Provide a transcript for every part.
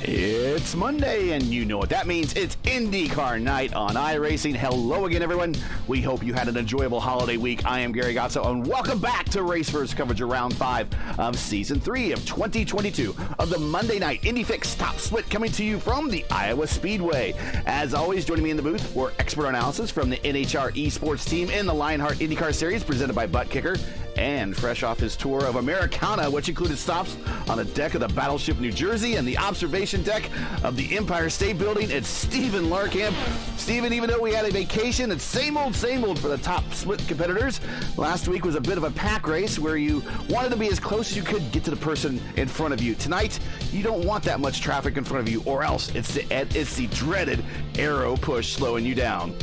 It's Monday, and you know what that means. It's IndyCar night on iRacing. Hello again, everyone. We hope you had an enjoyable holiday week. I am Gary Gotzo, and welcome back to RACEWEAR's coverage of Round 5 of Season 3 of 2022 of the Monday Night Indy Fix Top Split, coming to you from the Iowa Speedway. As always, joining me in the booth for expert analysis from the NHR Esports team in the Lionheart IndyCar Series, presented by Butt Kicker, and fresh off his tour of Americana, which included stops on the deck of the Battleship New Jersey and the observation deck of the Empire State Building, it's Stephen Larkamp. Stephen, even though we had a vacation, it's same old for the top split competitors. Last week was a bit of a pack race where you wanted to be as close as you could get to the person in front of you. Tonight, you don't want that much traffic in front of you, or else it's the dreaded arrow push slowing you down.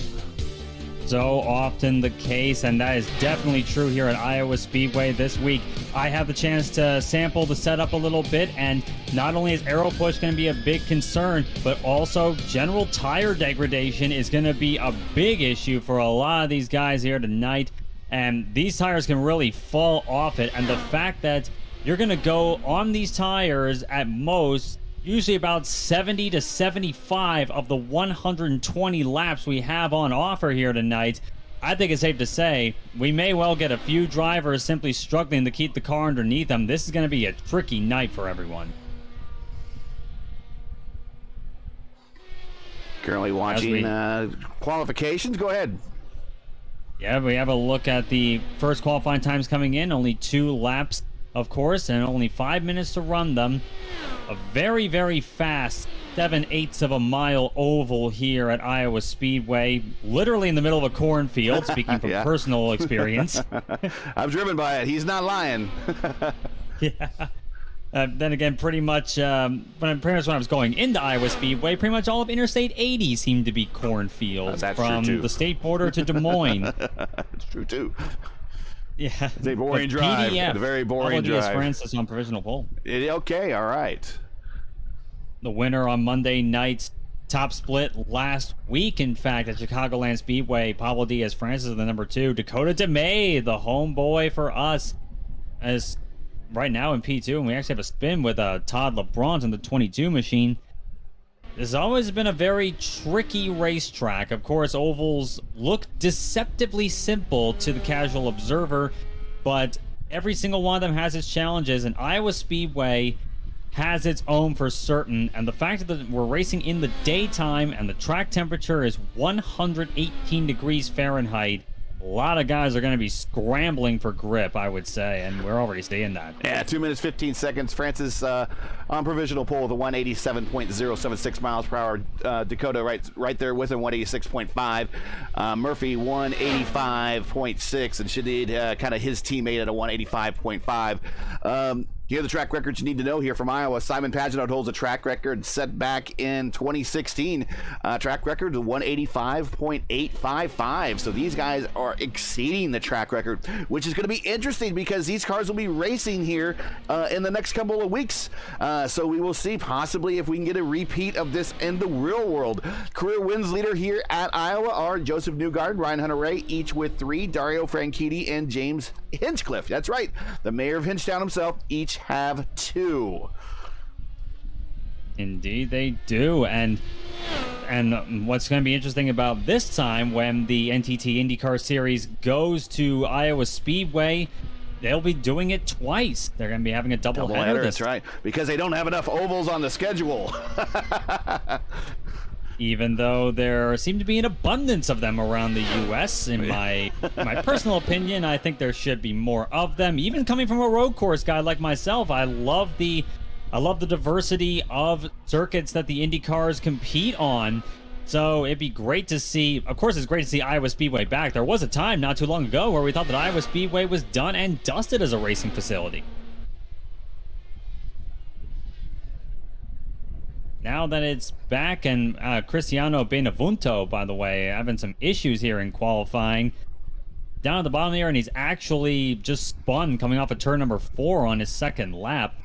So often the case, and that is definitely true here at Iowa Speedway this week. I have the chance to sample the setup a little bit, and not only is aero push going to be a big concern, but also general tire degradation is going to be a big issue for a lot of these guys here tonight, and these tires can really fall off it. And the fact that you're going to go on these tires at most usually about 70 to 75 of the 120 laps we have on offer here tonight, I think it's safe to say we may well get a few drivers simply struggling to keep the car underneath them. This is going to be a tricky night for everyone. Currently watching qualifications. Go ahead. Yeah, we have a look at the first qualifying times coming in. Only 2 laps, of course, and only 5 minutes to run them. A very, very fast 7/8 of a mile oval here at Iowa Speedway, literally in the middle of a cornfield, speaking from personal experience. I've driven by it. He's not lying. Yeah. Then again, pretty much when I was going into Iowa Speedway, pretty much all of Interstate 80 seemed to be cornfields, from the state border to Des Moines. That's true, too. Yeah. It's a boring drive. PDF, a very boring drive. Francis on provisional pole. Okay, all right. The winner on Monday night's top split last week, in fact, at Chicagoland Speedway, Pablo Diaz-Francis, the number 2. Dakota DeMay, the homeboy for us, as right now in P2, and we actually have a spin with Todd LeBron in the 22 machine. This has always been a very tricky racetrack. Of course, ovals look deceptively simple to the casual observer, but every single one of them has its challenges, and Iowa Speedway has its own for certain. And the fact that we're racing in the daytime and the track temperature is 118 degrees Fahrenheit, a lot of guys are going to be scrambling for grip, I would say, and we're already seeing that. Yeah, 2 minutes, 15 seconds. Francis on provisional pole with a 187.076 miles per hour. Dakota right there with him, 186.5. Murphy, 185.6, and Shadid, kind of his teammate at a 185.5. Here are the track records you need to know here from Iowa. Simon Pagenaud holds a track record set back in 2016. Track record 185.855. So these guys are exceeding the track record, which is going to be interesting because these cars will be racing here in the next couple of weeks. So we will see possibly if we can get a repeat of this in the real world. Career wins leader here at Iowa are Joseph Newgard, Ryan Hunter-Ray, each with 3. Dario Franchitti and James Hinchcliffe. That's right. The mayor of Hinchtown himself, each have 2. Indeed they do. And what's going to be interesting about this time, when the NTT IndyCar Series goes to Iowa Speedway, they'll be doing it twice. They're going to be having a double header. That's right, because they don't have enough ovals on the schedule. Even though there seem to be an abundance of them around the U.S. In my personal opinion, I think there should be more of them. Even coming from a road course guy like myself, I love the diversity of circuits that the Indy cars compete on. So it'd be great to see. Of course, it's great to see Iowa Speedway back. There was a time not too long ago where we thought that Iowa Speedway was done and dusted as a racing facility. Now that it's back, and Cristiano Benevento, by the way, having some issues here in qualifying. Down at the bottom here, and he's actually just spun coming off of turn number 4 on his second lap.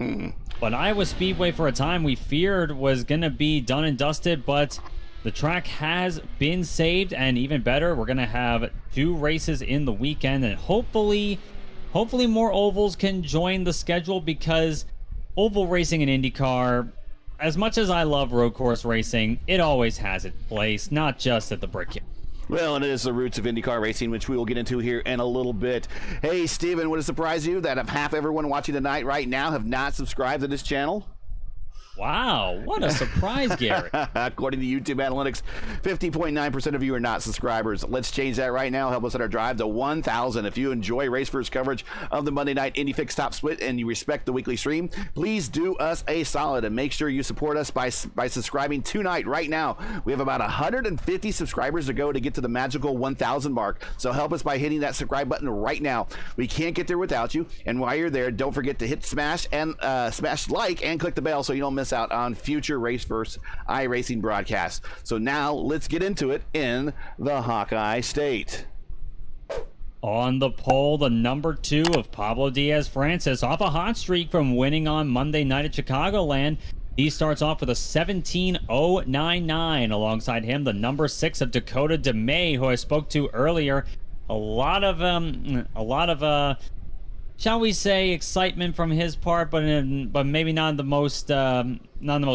But Iowa Speedway, for a time, we feared was going to be done and dusted, but the track has been saved, and even better, we're going to have 2 races in the weekend, and hopefully more ovals can join the schedule, because oval racing in IndyCar as much as I love road course racing, it always has its place, not just at the Brickyard. Well, and it is the roots of IndyCar racing, which we will get into here in a little bit. Hey, Steven, would it surprise you that half everyone watching tonight right now have not subscribed to this channel? Wow, what a surprise, Gary. According to YouTube Analytics, 50.9% of you are not subscribers. Let's change that right now. Help us on our drive to 1,000. If you enjoy RaceWear's coverage of the Monday Night Indy Fix Top Split and you respect the weekly stream, please do us a solid and make sure you support us by subscribing tonight, right now. We have about 150 subscribers to go to get to the magical 1,000 mark. So help us by hitting that subscribe button right now. We can't get there without you. And while you're there, don't forget to hit smash like and click the bell so you don't miss out on future RaceWear iRacing broadcasts. So now let's get into it in the Hawkeye State. On the pole, the number 2 of Pablo Diaz-Francis, off a hot streak from winning on Monday night at Chicagoland. He starts off with a 17.099. Alongside him, the number 6 of Dakota DeMay, who I spoke to earlier. A lot of shall we say, excitement from his part, but maybe not the most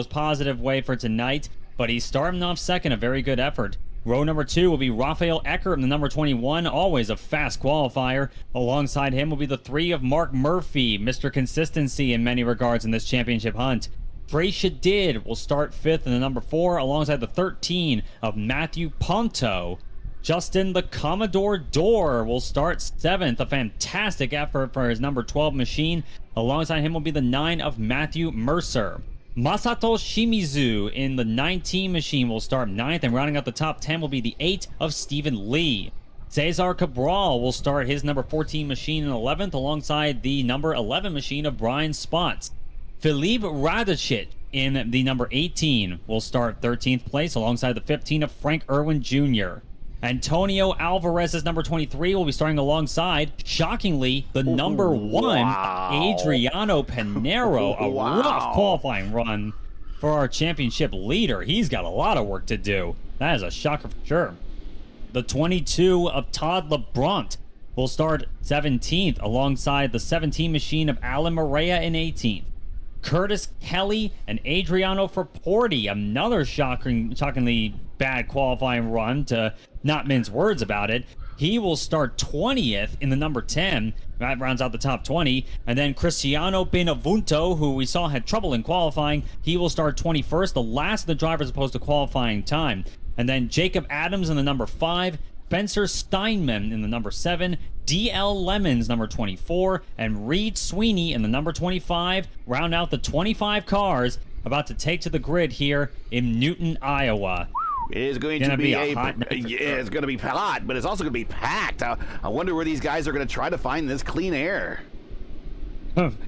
positive way for tonight. But he's starting off second, a very good effort. Row number 2 will be Rafael Eckert in the number 21, always a fast qualifier. Alongside him will be the 3 of Mark Murphy, Mr. Consistency in many regards in this championship hunt. Trey Shadid will start 5th in the number 4, alongside the 13 of Matthew Ponto. Justin the Commodore Door will start 7th, a fantastic effort for his number 12 machine. Alongside him will be the 9 of Matthew Mercer. Masato Shimizu in the 19 machine will start 9th, and rounding out the top 10 will be the 8 of Stephen Lee. Cesar Cabral will start his number 14 machine in 11th, alongside the number 11 machine of Brian Spots. Filip Radicic in the number 18 will start 13th place, alongside the 15 of Frank Irwin Jr. Antonio Alvarez's number 23 will be starting alongside, shockingly, the number 1, Adriano Pinero. A rough qualifying run for our championship leader. He's got a lot of work to do. That is a shocker for sure. The 22 of Todd LeBrunt will start 17th, alongside the 17 machine of Alan Morea in 18th. Curtis Kelly and Adriano Fraporti, another shockingly bad qualifying run, to not mince words about it. He will start 20th in the number 10. That rounds out the top 20. And then Cristiano Benavunto, who we saw had trouble in qualifying, he will start 21st, the last of the drivers opposed to qualifying time. And then Jacob Adams in the number 5, Spencer Steinman in the number 7, DL Lemons number 24, and Reed Sweeney in the number 25 round out the 25 cars about to take to the grid here in Newton, Iowa. It is going to be a hot night. Yeah, it's going to be hot, but it's also going to be packed. I wonder where these guys are going to try to find this clean air.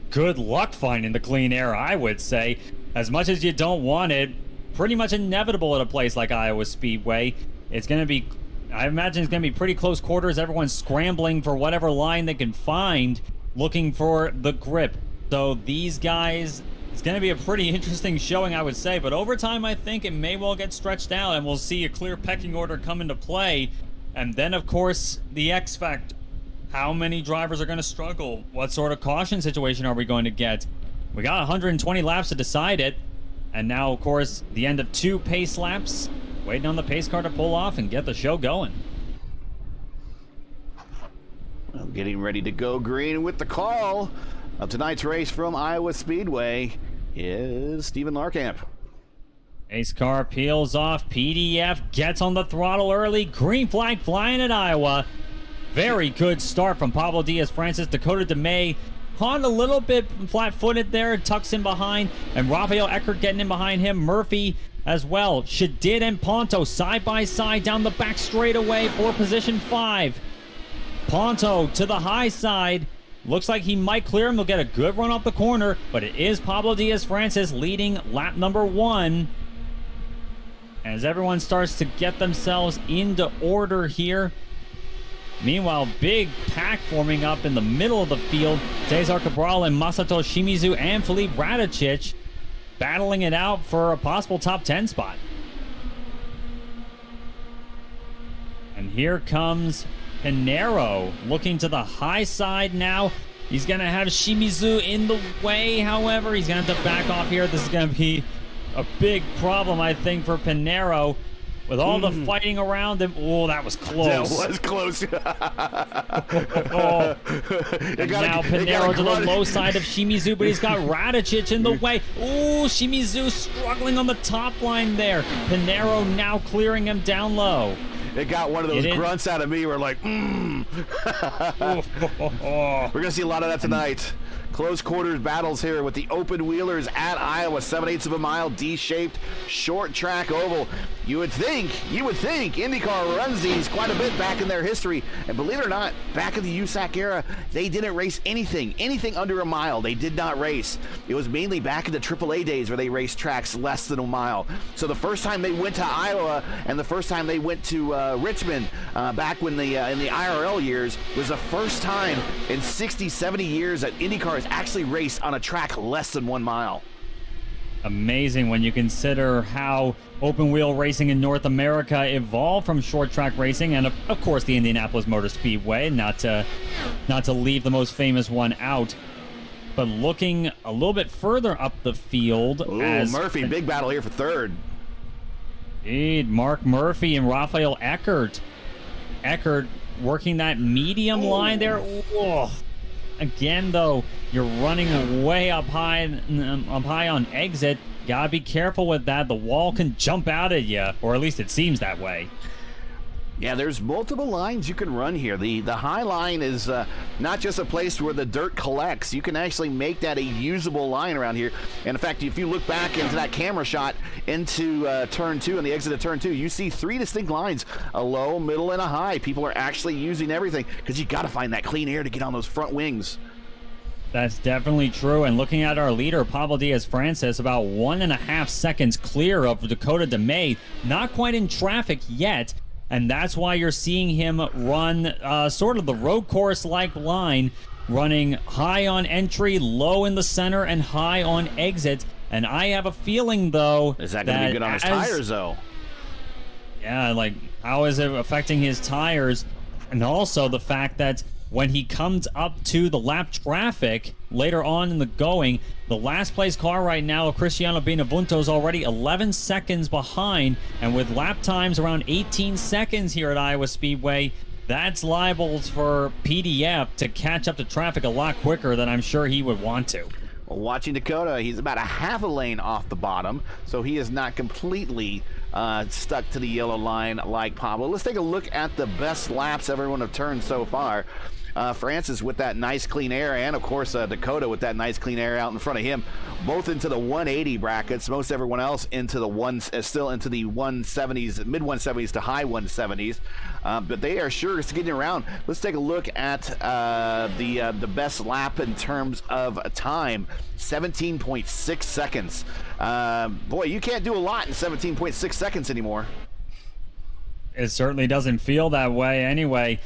Good luck finding the clean air, I would say. As much as you don't want it, pretty much inevitable at a place like Iowa Speedway. It's going to be, I imagine it's going to be pretty close quarters. Everyone's scrambling for whatever line they can find, looking for the grip. So these guys, it's going to be a pretty interesting showing, I would say. But over time, I think it may well get stretched out, and we'll see a clear pecking order come into play. And then, of course, the X factor. How many drivers are going to struggle? What sort of caution situation are we going to get? We got 120 laps to decide it. And now, of course, the end of 2 pace laps. Waiting on the pace car to pull off and get the show going. Well, getting ready to go green with the call of tonight's race from Iowa Speedway is Stephen Larkamp. Pace car peels off. PDF gets on the throttle early. Green flag flying at Iowa. Very good start from Pablo Diaz-Francis. Dakota DeMay caught a little bit flat-footed there, tucks in behind, and Rafael Eckert getting in behind him. Murphy as well. Shadid and Ponto side by side down the back straightaway for position 5. Ponto to the high side. Looks like he might clear him. He'll get a good run off the corner, but it is Pablo Diaz-Francis leading lap number 1. As everyone starts to get themselves into order here. Meanwhile, big pack forming up in the middle of the field. Cesar Cabral and Masato Shimizu and Filip Radicic battling it out for a possible top 10 spot. And here comes Pinero looking to the high side now. He's going to have Shimizu in the way, however. He's going to have to back off here. This is going to be a big problem, I think, for Pinero. With all the fighting around him, oh, that was close. That was close. Now Pinero to the low side of Shimizu, but he's got Radicic in the way. Oh, Shimizu struggling on the top line there. Pinero now clearing him down low. It got one of those grunts out of me. We're like, We're going to see a lot of that tonight. Close quarters battles here with the open wheelers at Iowa, 7/8 of a mile, D-shaped, short track oval. You would think IndyCar runs these quite a bit back in their history. And believe it or not, back in the USAC era, they didn't race anything under a mile. They did not race. It was mainly back in the AAA days where they raced tracks less than a mile. So the first time they went to Iowa and the first time they went to Richmond back when in the IRL years was the first time in 60, 70 years that IndyCar has actually raced on a track less than 1 mile. Amazing when you consider how open wheel racing in North America evolved from short track racing, and of course the Indianapolis Motor Speedway, not to leave the most famous one out. But looking a little bit further up the field, as Murphy, big battle here for third. Indeed, Mark Murphy and Rafael Eckert. Eckert working that medium line there. Oh. Again, though, you're running way up high on exit. Gotta be careful with that. The wall can jump out at you, or at least it seems that way. Yeah, there's multiple lines you can run here. The high line is not just a place where the dirt collects. You can actually make that a usable line around here. And in fact, if you look back into that camera shot into turn 2 and the exit of turn 2, you see 3 distinct lines, a low, middle, and a high. People are actually using everything because you got to find that clean air to get on those front wings. That's definitely true. And looking at our leader, Pablo Diaz-Francis, about 1.5 seconds clear of Dakota DeMay. Not quite in traffic yet. And that's why you're seeing him run sort of the road course-like line, running high on entry, low in the center, and high on exit. And I have a feeling, though, is that going to be good on his tires, though? Yeah, like, how is it affecting his tires? And also the fact that when he comes up to the lap traffic later on in the going, the last place car right now of Cristiano Benevento is already 11 seconds behind, and with lap times around 18 seconds here at Iowa Speedway, that's liable for PDF to catch up to traffic a lot quicker than I'm sure he would want to. Well, watching Dakota, he's about a half a lane off the bottom, so he is not completely stuck to the yellow line like Pablo. Let's take a look at the best laps everyone have turned so far. Francis with that nice clean air, and of course Dakota with that nice clean air out in front of him, both into the 180 brackets. Most everyone else into the still into the 170s, mid 170s to high 170s, but they are sure getting around. Let's take a look at the best lap in terms of time, 17.6 seconds. Boy, you can't do a lot in 17.6 seconds anymore. It certainly doesn't feel that way anyway.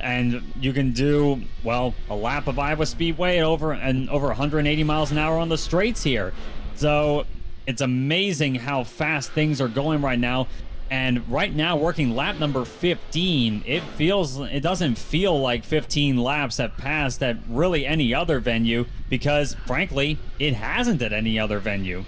And you can do, well, a lap of Iowa Speedway at over 180 miles an hour on the straights here. So it's amazing how fast things are going right now. And right now, working lap number 15, it doesn't feel like 15 laps have passed at really any other venue, because frankly, it hasn't at any other venue.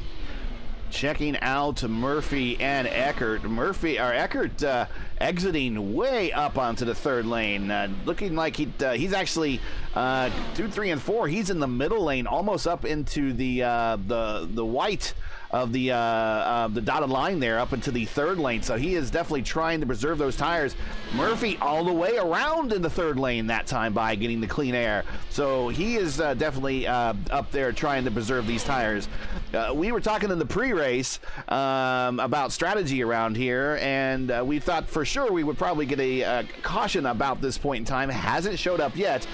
Checking out Murphy and Eckert. Eckert exiting way up onto the third lane, looking like he's actually 2, 3, and 4. He's in the middle lane, almost up into the white of the dotted line there, up into the third lane. So he is definitely trying to preserve those tires. Murphy all the way around in the third lane that time by getting the clean air. So he is definitely up there trying to preserve these tires. We were talking in the pre-race about strategy around here, and we thought for sure we would probably get a caution about this point in time. It hasn't showed up yet,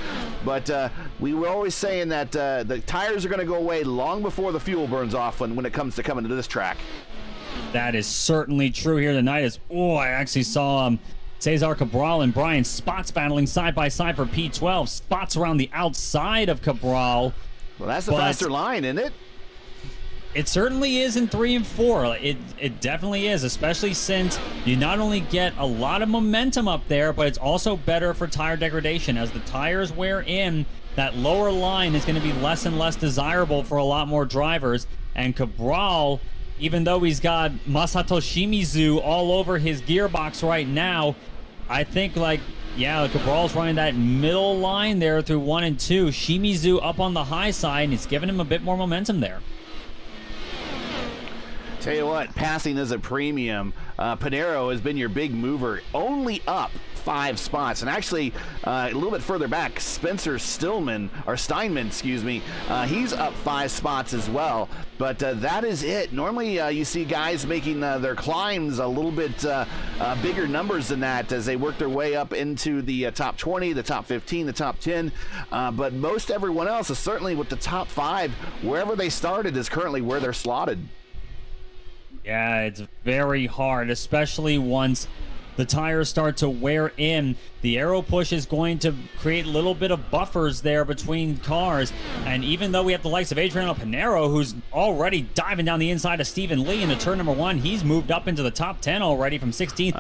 but we were always saying that the tires are going to go away long before the fuel burns off when it comes to coming to this track. That is certainly true here tonight. I actually saw Cesar Cabral and Brian Spots battling side by side for P12. Spots around the outside of Cabral. Well, that's the faster line, isn't it? It certainly is in 3 and 4. It definitely is, especially since you not only get a lot of momentum up there, but it's also better for tire degradation. As the tires wear in, that lower line is going to be less and less desirable for a lot more drivers. And Cabral even though he's got Masato Shimizu all over his gearbox right now, I think, like, yeah, Cabral's running that middle line there through 1 and 2. Shimizu up on the high side, and it's giving him a bit more momentum there. Tell you what, passing is a premium. Pinero has been your big mover, only up 5 spots. And actually, a little bit further back, Spencer Steinman, he's up 5 spots as well. But that is it. Normally, you see guys making their climbs a little bit bigger numbers than that as they work their way up into the top 20, the top 15, the top 10. But most everyone else is certainly with the top 5, wherever they started is currently where they're slotted. Yeah, it's very hard, especially once the tires start to wear in. The aero push is going to create a little bit of buffers there between cars. And even though we have the likes of Adriano Pinero, who's already diving down the inside of Stephen Lee into turn number 1, he's moved up into the top 10 already from 16th.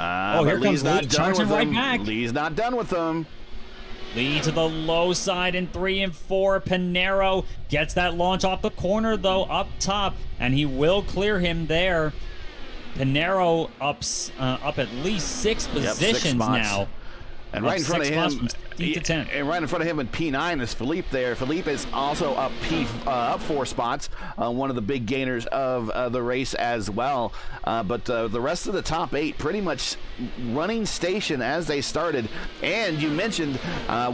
Here comes Lee, charging right back. Lee's not done with them. Lee to the low side in 3 and 4. Pinero gets that launch off the corner, though, up top, and he will clear him there. Pinero up at least 6 positions now. And right in front of him, from 16 to 10. And right in front of him in P9 is Philippe there. Philippe is also up up 4 spots, one of the big gainers of the race as well. But the rest of the top 8 pretty much running station as they started. And you mentioned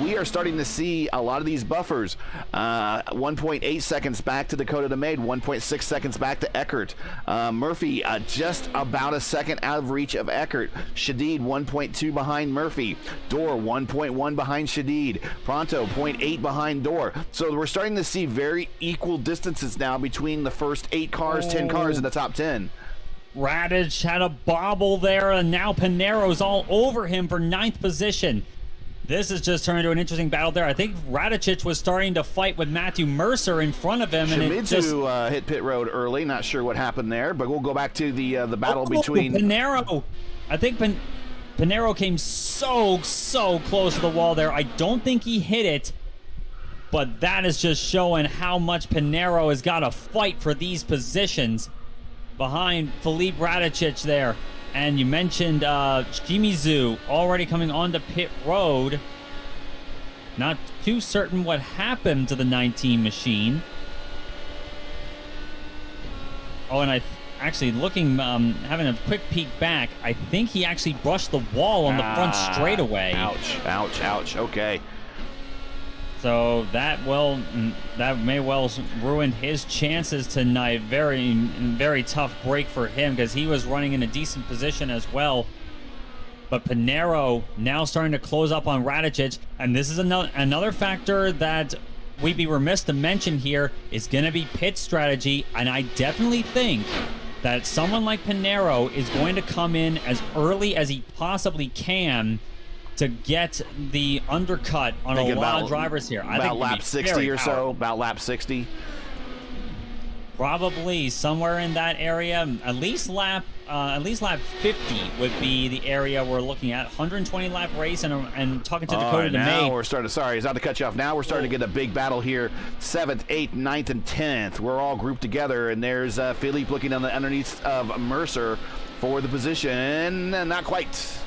we are starting to see a lot of these buffers. 1.8 seconds back to Dakota DeMaid, 1.6 seconds back to Eckert. Murphy just about a second out of reach of Eckert. Shadid 1.2 behind Murphy. Door 1.1 behind Shadid. Pronto 0.8 behind Door. So we're starting to see very equal distances now between the first 8 cars, 10 cars in the top 10. Radich had a bobble there, and now Pinero's all over him for 9th position. This has just turned into an interesting battle there. I think Radicic was starting to fight with Matthew Mercer in front of him. And it just hit pit road early. Not sure what happened there, but we'll go back to the battle between Pinero. I think Pinero came so close to the wall there. I don't think he hit it, but that is just showing how much Pinero has got to fight for these positions behind Filipe Radicic there. And you mentioned Shimizu already coming onto pit road. Not too certain what happened to the 19 machine. Oh, and actually looking, having a quick peek back, I think he actually brushed the wall on the front straightaway. Ouch. Okay. So that may well ruin his chances tonight. Very tough break for him because he was running in a decent position as well. But Pinero now starting to close up on Radicic, and this is another factor that we'd be remiss to mention here is going to be pit strategy, and I definitely think that someone like Pinero is going to come in as early as he possibly can to get the undercut on a lot of drivers here. I think about lap 60 or so, about lap 60. Probably somewhere in that area. At least lap 50 would be the area we're looking at. 120 lap race, and talking to Dakota DeMay. Now we're starting. Sorry, not to cut you off. Now we're starting to get a big battle here. 7th, 8th, 9th, and 10th. We're all grouped together, and there's Philippe looking on the underneath of Mercer for the position. Not quite.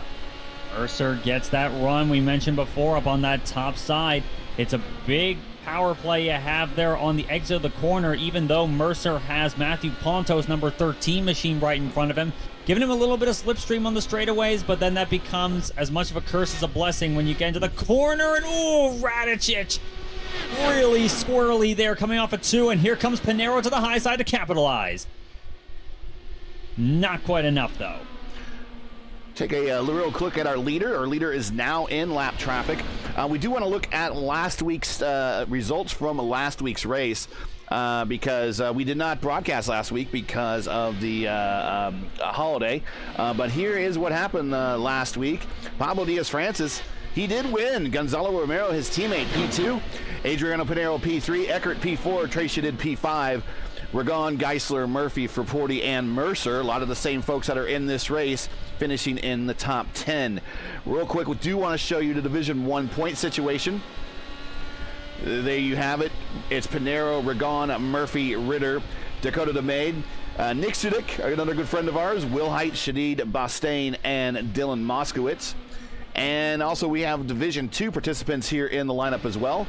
Mercer gets that run we mentioned before up on that top side. It's a big power play you have there on the exit of the corner, even though Mercer has Matthew Ponto's number 13 machine right in front of him, giving him a little bit of slipstream on the straightaways, but then that becomes as much of a curse as a blessing when you get into the corner, and Radicic really squirrely there coming off a 2, and here comes Pinero to the high side to capitalize. Not quite enough, though. Take a real look at our leader. Our leader is now in lap traffic. We do want to look at last week's results from last week's race because we did not broadcast last week because of the holiday. But here is what happened last week. Pablo Diaz-Francis, he did win. Gonzalo Romero, his teammate, P2. Adriano Pinero, P3. Eckert, P4. Tracy did P5. Ragon, Geisler, Murphy, Fraporti, and Mercer, a lot of the same folks that are in this race, finishing in the top 10. Real quick, we do want to show you the Division 1 point situation. There you have it. It's Pinero, Ragon, Murphy, Ritter, Dakota DeMaid, Nick Sudik, another good friend of ours, Will Height, Shadid Bastain, and Dylan Moskowitz. And also we have Division 2 participants here in the lineup as well.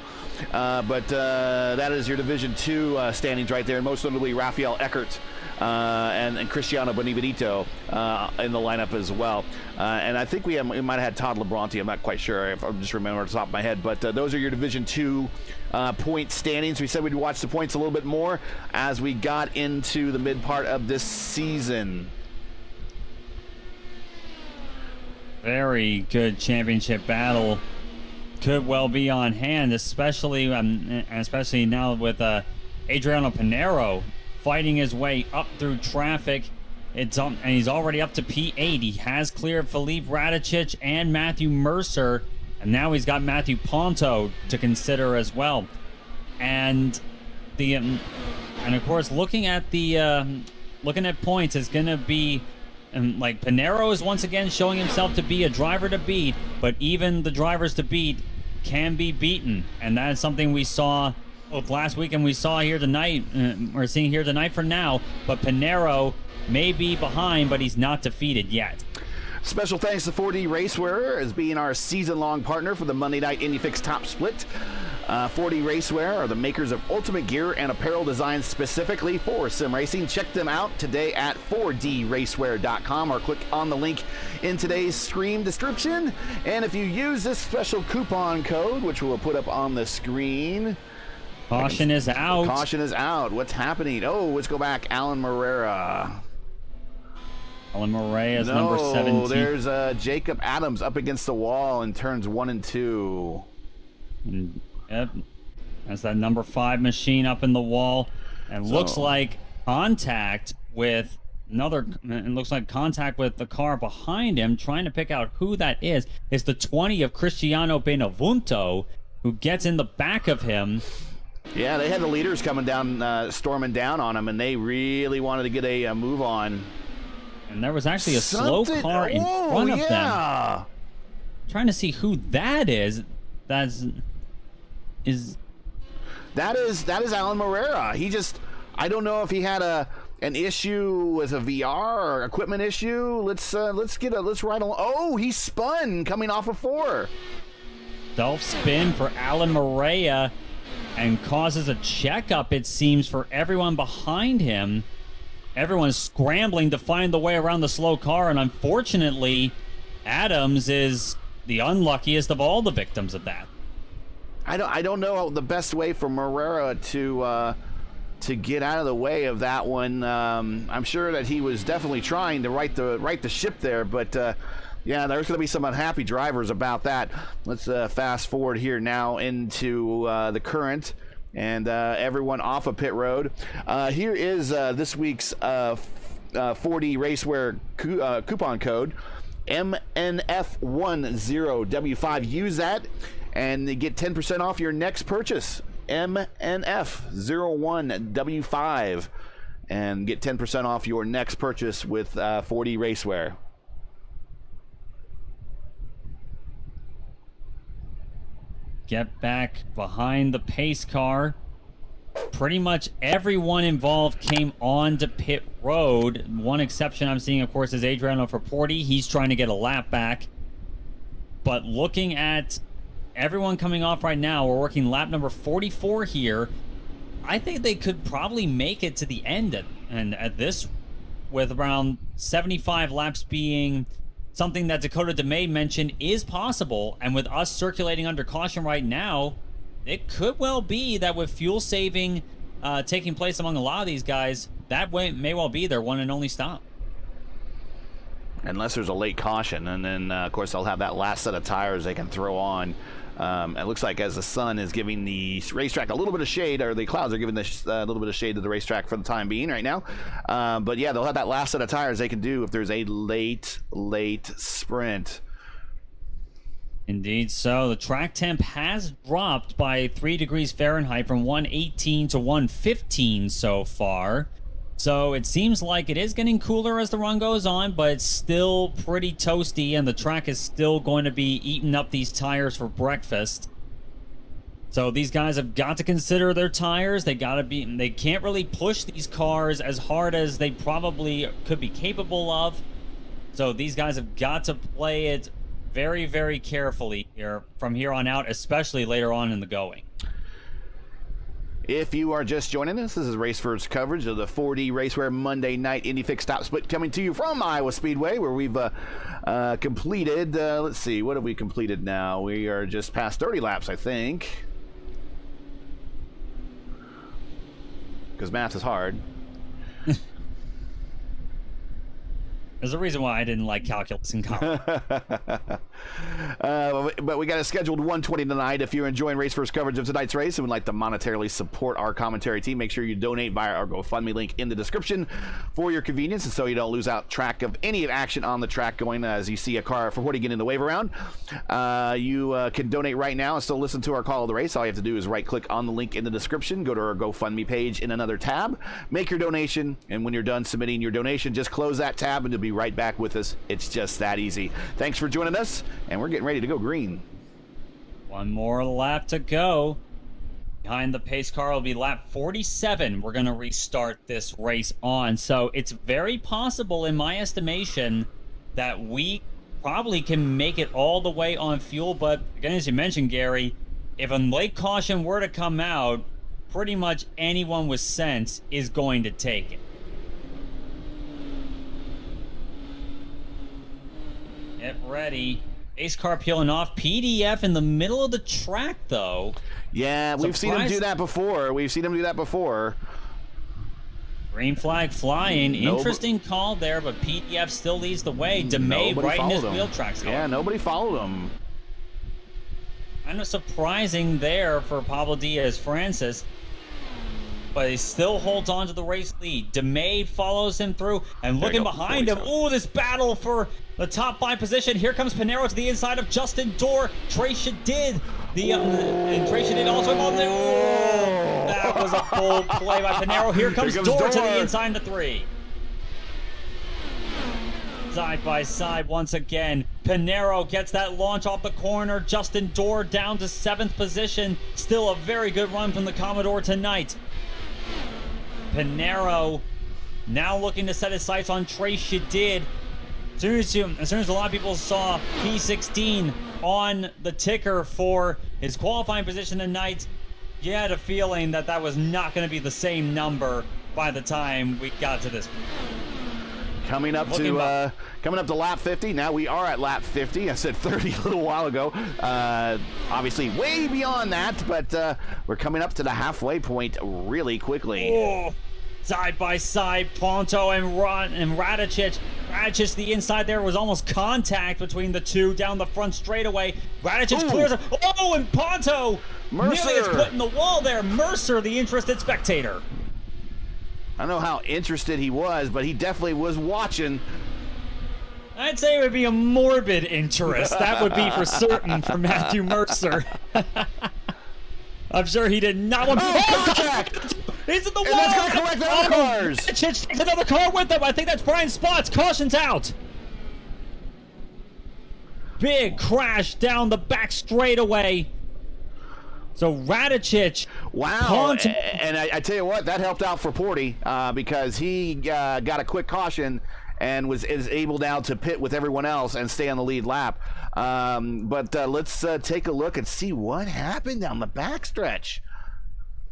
But that is your Division 2 standings right there, and most notably Rafael Eckert and Cristiano Bonividito in the lineup as well. And I think we might have had Todd Labronte. I'm not quite sure if I just remember off the top of my head. But those are your Division 2 point standings. We said we'd watch the points a little bit more as we got into the mid part of this season. Very good championship battle. Could well be on hand, especially now with Adriano Pinero fighting his way up through traffic. And he's already up to P8. He has cleared Felipe Radicic and Matthew Mercer, and now he's got Matthew Ponto to consider as well. And of course, looking at points is going to be. And like Pinero is once again showing himself to be a driver to beat, but even the drivers to beat can be beaten, and that is something we saw both last week and we saw here tonight. We're seeing here tonight for now, but Pinero may be behind, but he's not defeated yet. Special thanks to 4D RACEWEAR as being our season-long partner for the Monday Night IndyFix Top Split. 4D RACEWEAR are the makers of ultimate gear and apparel designed specifically for sim racing. Check them out today at 4dracewear.com or click on the link in today's stream description. And if you use this special coupon code, which we'll put up on the screen. Caution is out. Caution is out. What's happening? Oh, let's go back. Alan Morera. Alan Morera is number 17. There's Jacob Adams up against the wall in turns 1 and 2. Yep, that's that number 5 machine up in the wall, and looks like contact with the car behind him, trying to pick out who that is. It's the 20 of Cristiano Benevento, who gets in the back of him. Yeah, they had the leaders coming down, storming down on him, and they really wanted to get a move on. And there was actually a slow car in front of them. Trying to see who that is. That is Alan Morera. I don't know if he had an issue with a VR or equipment issue. Let's ride along. Oh, he spun coming off of 4. Self spin for Alan Morera and causes a checkup, it seems, for everyone behind him. Everyone's scrambling to find the way around the slow car, and unfortunately, Adams is the unluckiest of all the victims of that. I don't know the best way for Morera to get out of the way of that one. I'm sure that he was definitely trying to right the ship there, but yeah, there's going to be some unhappy drivers about that. Let's fast forward here now into the current. And everyone off of pit road. Here is this week's 4D RACEWEAR coupon code, MNF10W5. Use that and get 10% off your next purchase. MNF01W5. And get 10% off your next purchase with 4D RACEWEAR. Get back behind the pace car. Pretty much everyone involved came on to pit road. One exception I'm seeing, of course, is Adriano Forporti. He's trying to get a lap back. But looking at everyone coming off right now, we're working lap number 44 here. I think they could probably make it to the end at this, with around 75 laps being something that Dakota DeMay mentioned is possible, and with us circulating under caution right now, it could well be that with fuel saving taking place among a lot of these guys, that may well be their one and only stop. Unless there's a late caution, and then of course they'll have that last set of tires they can throw on. It looks like as the sun is giving the racetrack a little bit of shade, or the clouds are giving a little bit of shade to the racetrack for the time being right now. But yeah, they'll have that last set of tires they can do if there's a late sprint. Indeed so. The track temp has dropped by 3 degrees Fahrenheit from 118 to 115 so far. So it seems like it is getting cooler as the run goes on, but it's still pretty toasty, and the track is still going to be eating up these tires for breakfast. So these guys have got to consider their tires. They can't really push these cars as hard as they probably could be capable of. So these guys have got to play it very, very carefully here from here on out, especially later on in the going. If you are just joining us, this is RACEWEAR's coverage of the 4D RACEWEAR Monday Night Indy Fix Stop Split, coming to you from Iowa Speedway, where we've completed, let's see, what have we completed now? We are just past 30 laps, I think. Because math is hard. There's a reason why I didn't like calculus in college. But we got a scheduled 120 tonight. If you're enjoying RACEWEAR's coverage of tonight's race and would like to monetarily support our commentary team, make sure you donate via our GoFundMe link in the description for your convenience, and so you don't lose out track of any action on the track going as you see a car for 40 getting in the wave around. You can donate right now and still listen to our call of the race. All you have to do is right-click on the link in the description, go to our GoFundMe page in another tab, make your donation, and when you're done submitting your donation, just close that tab and you'll be right back with us. It's just that easy. Thanks for joining us, and we're getting ready to go green. One more lap to go. Behind the pace car will be lap 47. We're going to restart this race on. So it's very possible, in my estimation, that we probably can make it all the way on fuel. But again, as you mentioned, Gary, if a late caution were to come out, pretty much anyone with sense is going to take it. Get ready. Ace car peeling off. PDF in the middle of the track, though. Yeah, we've seen him do that before. Green flag flying. Interesting call there, but PDF still leads the way. DeMay right in his wheel tracks. Yeah, nobody followed him. Kind of surprising there for Pablo Diaz-Francis, but he still holds on to the race lead. DeMay follows him through, and looking behind him. Oh, this battle for the top 5 position. Here comes Pinero to the inside of Justin Dorr. Trey Shadid. And Trey Shadid also involved there. Oh, that was a bold play by Pinero. Here comes Dorr to the inside of 3. Side by side once again. Pinero gets that launch off the corner. Justin Dorr down to 7th position. Still a very good run from the Commodore tonight. Pinero now looking to set his sights on Trey Shadid. As soon as a lot of people saw P16 on the ticker for his qualifying position tonight, you had a feeling that that was not going to be the same number by the time we got to this point. Coming up to lap 50. Now we are at lap 50. I said 30 a little while ago. Obviously way beyond that, but we're coming up to the halfway point really quickly. Oh, side by side, Ponto and Radicic. Radicic, the inside there was almost contact between the two down the front straightaway. Radicic clears it. Oh, and Ponto nearly is put in the wall there. Mercer, the interested spectator. I don't know how interested he was, but he definitely was watching. I'd say it would be a morbid interest. That would be for certain for Matthew Mercer. I'm sure he did not want to. Contact! He's in the wall! And that's going to correct the other cars! Radicic takes another car with him. I think that's Brian Spots. Caution's out. Big crash down the back straightaway. So Radicic. Wow. And I tell you what, that helped out for Porty because he got a quick caution and is able now to pit with everyone else and stay on the lead lap. But let's take a look and see what happened down the backstretch.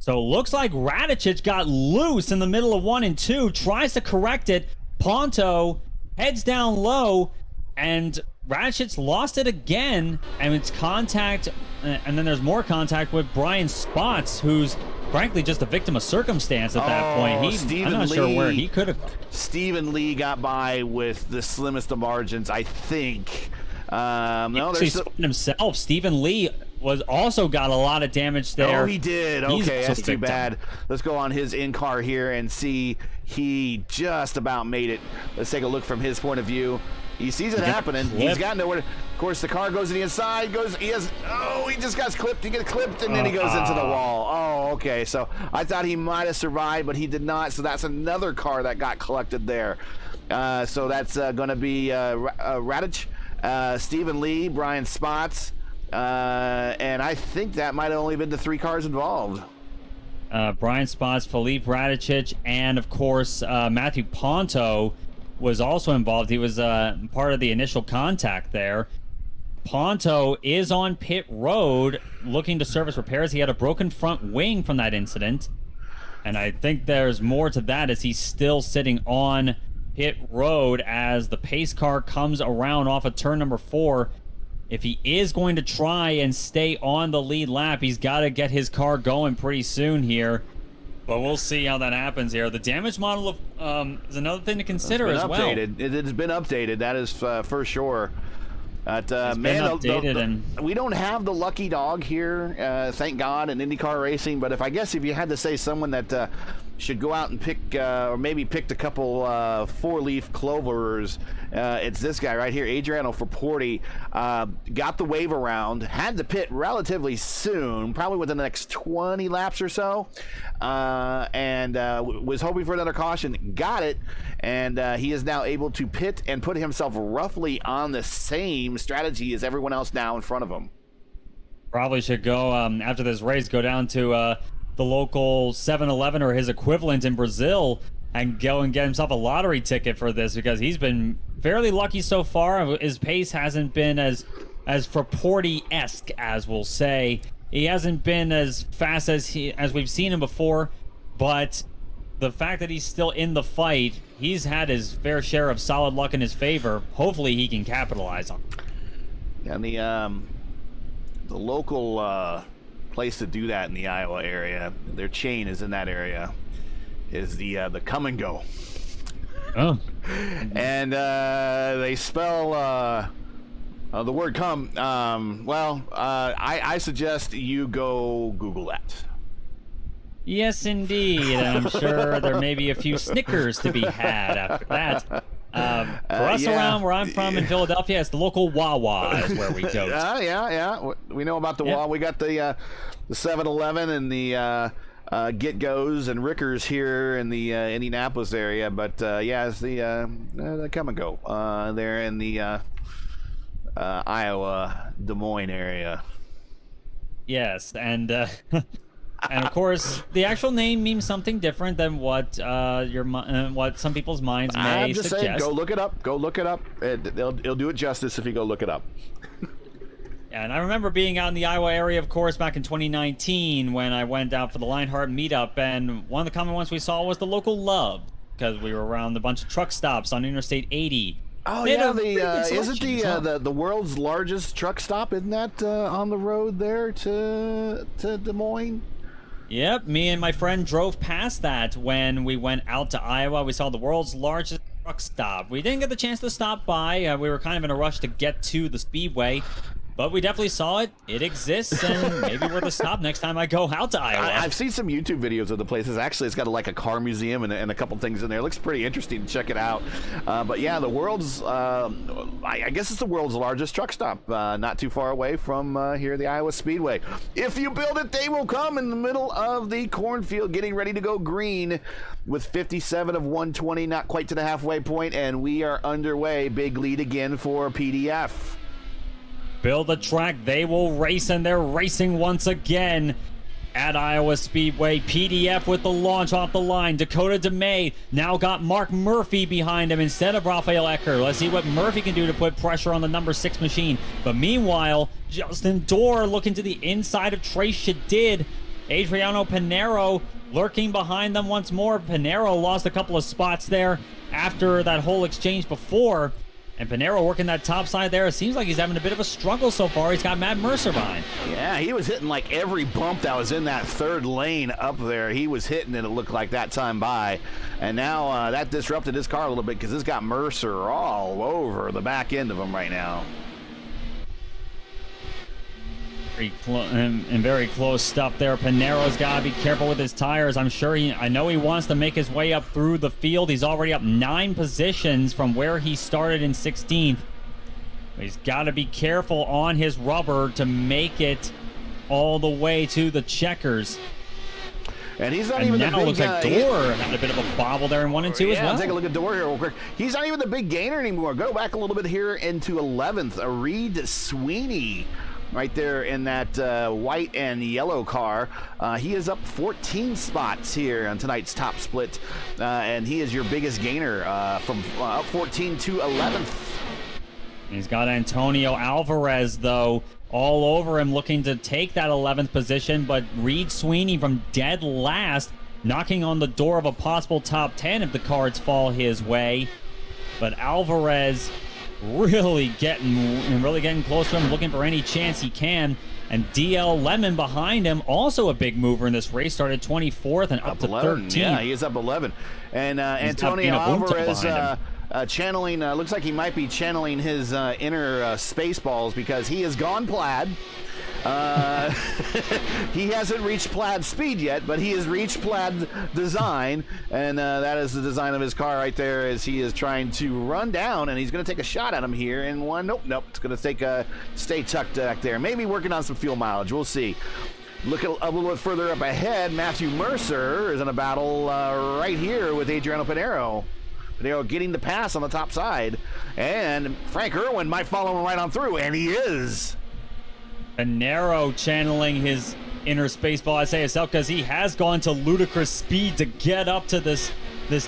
So it looks like Radicic got loose in the middle of 1 and 2, tries to correct it. Ponto heads down low, and Radicic lost it again, and it's contact, and then there's more contact with Brian Spots, who's frankly just a victim of circumstance at that point. I'm not sure where he could have gone. Stephen Lee got by with the slimmest of margins, I think. No, there's himself. Stephen Lee was also got a lot of damage there. Oh, he did. Okay, that's too bad. Let's go on his in-car here and see. He just about made it. Let's take a look from his point of view. He sees it happening. He's got nowhere. Of course, the car goes to the inside. He just got clipped. He gets clipped, and then he goes into the wall. Oh, okay. So I thought he might have survived, but he did not. So that's another car that got collected there. So that's going to be Radicic, Stephen Lee, Brian Spots, And I think that might have only been the 3 cars involved. Brian Spots, Felipe Radicic, and of course Matthew Ponto was also involved. He was part of the initial contact there. Ponto is on pit road looking to service repairs. He had a broken front wing from that incident, and I think there's more to that as he's still sitting on pit road as the pace car comes around off of turn number 4. If he is going to try and stay on the lead lap, he's got to get his car going pretty soon here. But we'll see how that happens here. The damage model is another thing to consider as well. It has been updated. That is for sure. It's been updated, we don't have the lucky dog here, thank God, in IndyCar racing. But if you had to say someone that should go out and pick, or maybe picked a couple 4-leaf clovers, it's this guy right here, Adriano Forporti. Got the wave around, had to pit relatively soon, probably within the next 20 laps or so, and was hoping for another caution. Got it, and he is now able to pit and put himself roughly on the same strategy as everyone else now in front of him. Probably should go, after this race, go down to the local 7-Eleven or his equivalent in Brazil and go and get himself a lottery ticket for this, because he's been fairly lucky so far. His pace hasn't been as Forporti-esque, as we'll say. He hasn't been as fast as we've seen him before, but the fact that he's still in the fight, he's had his fair share of solid luck in his favor. Hopefully he can capitalize on it. And the local place to do that in the Iowa area, their chain is in that area, is the Come and Go. Oh. And they spell the word come. I suggest you go Google that. Yes, indeed. I'm sure there may be a few Snickers to be had after that. For us around where I'm from in Philadelphia, it's the local Wawa is where we go. Yeah. We know about the Wawa. We got the 7-Eleven and the Get Goes and Rickers here in the Indianapolis area. But it's the Come and Go there in the Iowa, Des Moines area. Yes, and of course, the actual name means something different than what what some people's minds may I'm just suggest. saying, go look it up. Go look it up. It'll do it justice if you go look it up. And I remember being out in the Iowa area, of course, back in 2019 when I went out for the Lionheart meetup, and one of the common ones we saw was the local Love, because we were around a bunch of truck stops on Interstate 80. Oh yeah, isn't the world's largest truck stop? Isn't that on the road there to Des Moines? Yep, me and my friend drove past that when we went out to Iowa. We saw the world's largest truck stop. We didn't get the chance to stop by. We were kind of in a rush to get to the Speedway. But we definitely saw it. It exists, and maybe we're the stop next time I go out to Iowa. I've seen some YouTube videos of the places. Actually, it's got a car museum and a couple things in there. It looks pretty interesting. Check it out. But yeah, the world's, I guess it's the world's largest truck stop, not too far away from here, the Iowa Speedway. If you build it, they will come, in the middle of the cornfield, getting ready to go green with 57 of 120, not quite to the halfway point, and we are underway. Big lead again for PDF. Build a track, they will race, and they're racing once again at Iowa Speedway. PDF with the launch off the line. Dakota DeMay now got Mark Murphy behind him instead of Rafael Ecker. Let's see what Murphy can do to put pressure on the number 6 machine. But meanwhile, Justin Dorr looking to the inside of Trace Shadid. Adriano Pinero lurking behind them once more. Pinero lost a couple of spots there after that whole exchange before. And Pinero working that top side there. It seems like he's having a bit of a struggle so far. He's got Matt Mercer behind. Yeah, he was hitting like every bump that was in that third lane up there. He was hitting it, it looked like, that time by. And now that disrupted his car a little bit, because it's got Mercer all over the back end of him right now. Very close stuff there. Pinero's got to be careful with his tires. I know he wants to make his way up through the field. He's already up 9 positions from where he started in 16th. He's got to be careful on his rubber to make it all the way to the checkers. And he's not even the big guy. Looks like Dorr had a bit of a bobble there in 1 and 2 as well. Take a look at Dorr here real quick. He's not even the big gainer anymore. Go back a little bit here into 11th. Reed Sweeney right there in that white and yellow car. He is up 14 spots here on tonight's top split, and he is your biggest gainer from up 14 to 11th. He's got Antonio Alvarez, though, all over him, looking to take that 11th position, but Reed Sweeney from dead last, knocking on the door of a possible top 10 if the cards fall his way. But Alvarez really getting close to him, looking for any chance he can. And DL Lemon behind him, also a big mover in this race, started 24th and up to 11. 13. Yeah, he is up 11. And Antonio Alvarez channeling, looks like he might be channeling his inner Spaceballs, because he has gone plaid. He hasn't reached plaid speed yet, but he has reached plaid design, and that is the design of his car right there, as he is trying to run down, and he's going to take a shot at him here in one. Nope, it's going to take stay tucked back there, maybe working on some fuel mileage. We'll see. Look a little bit further up ahead, Matthew Mercer is in a battle right here with Adriano Pinero. Pinero getting the pass on the top side, and Frank Irwin might follow him right on through, and he is. Pinero channeling his inner Spaceball, I say itself, because he has gone to ludicrous speed to get up to this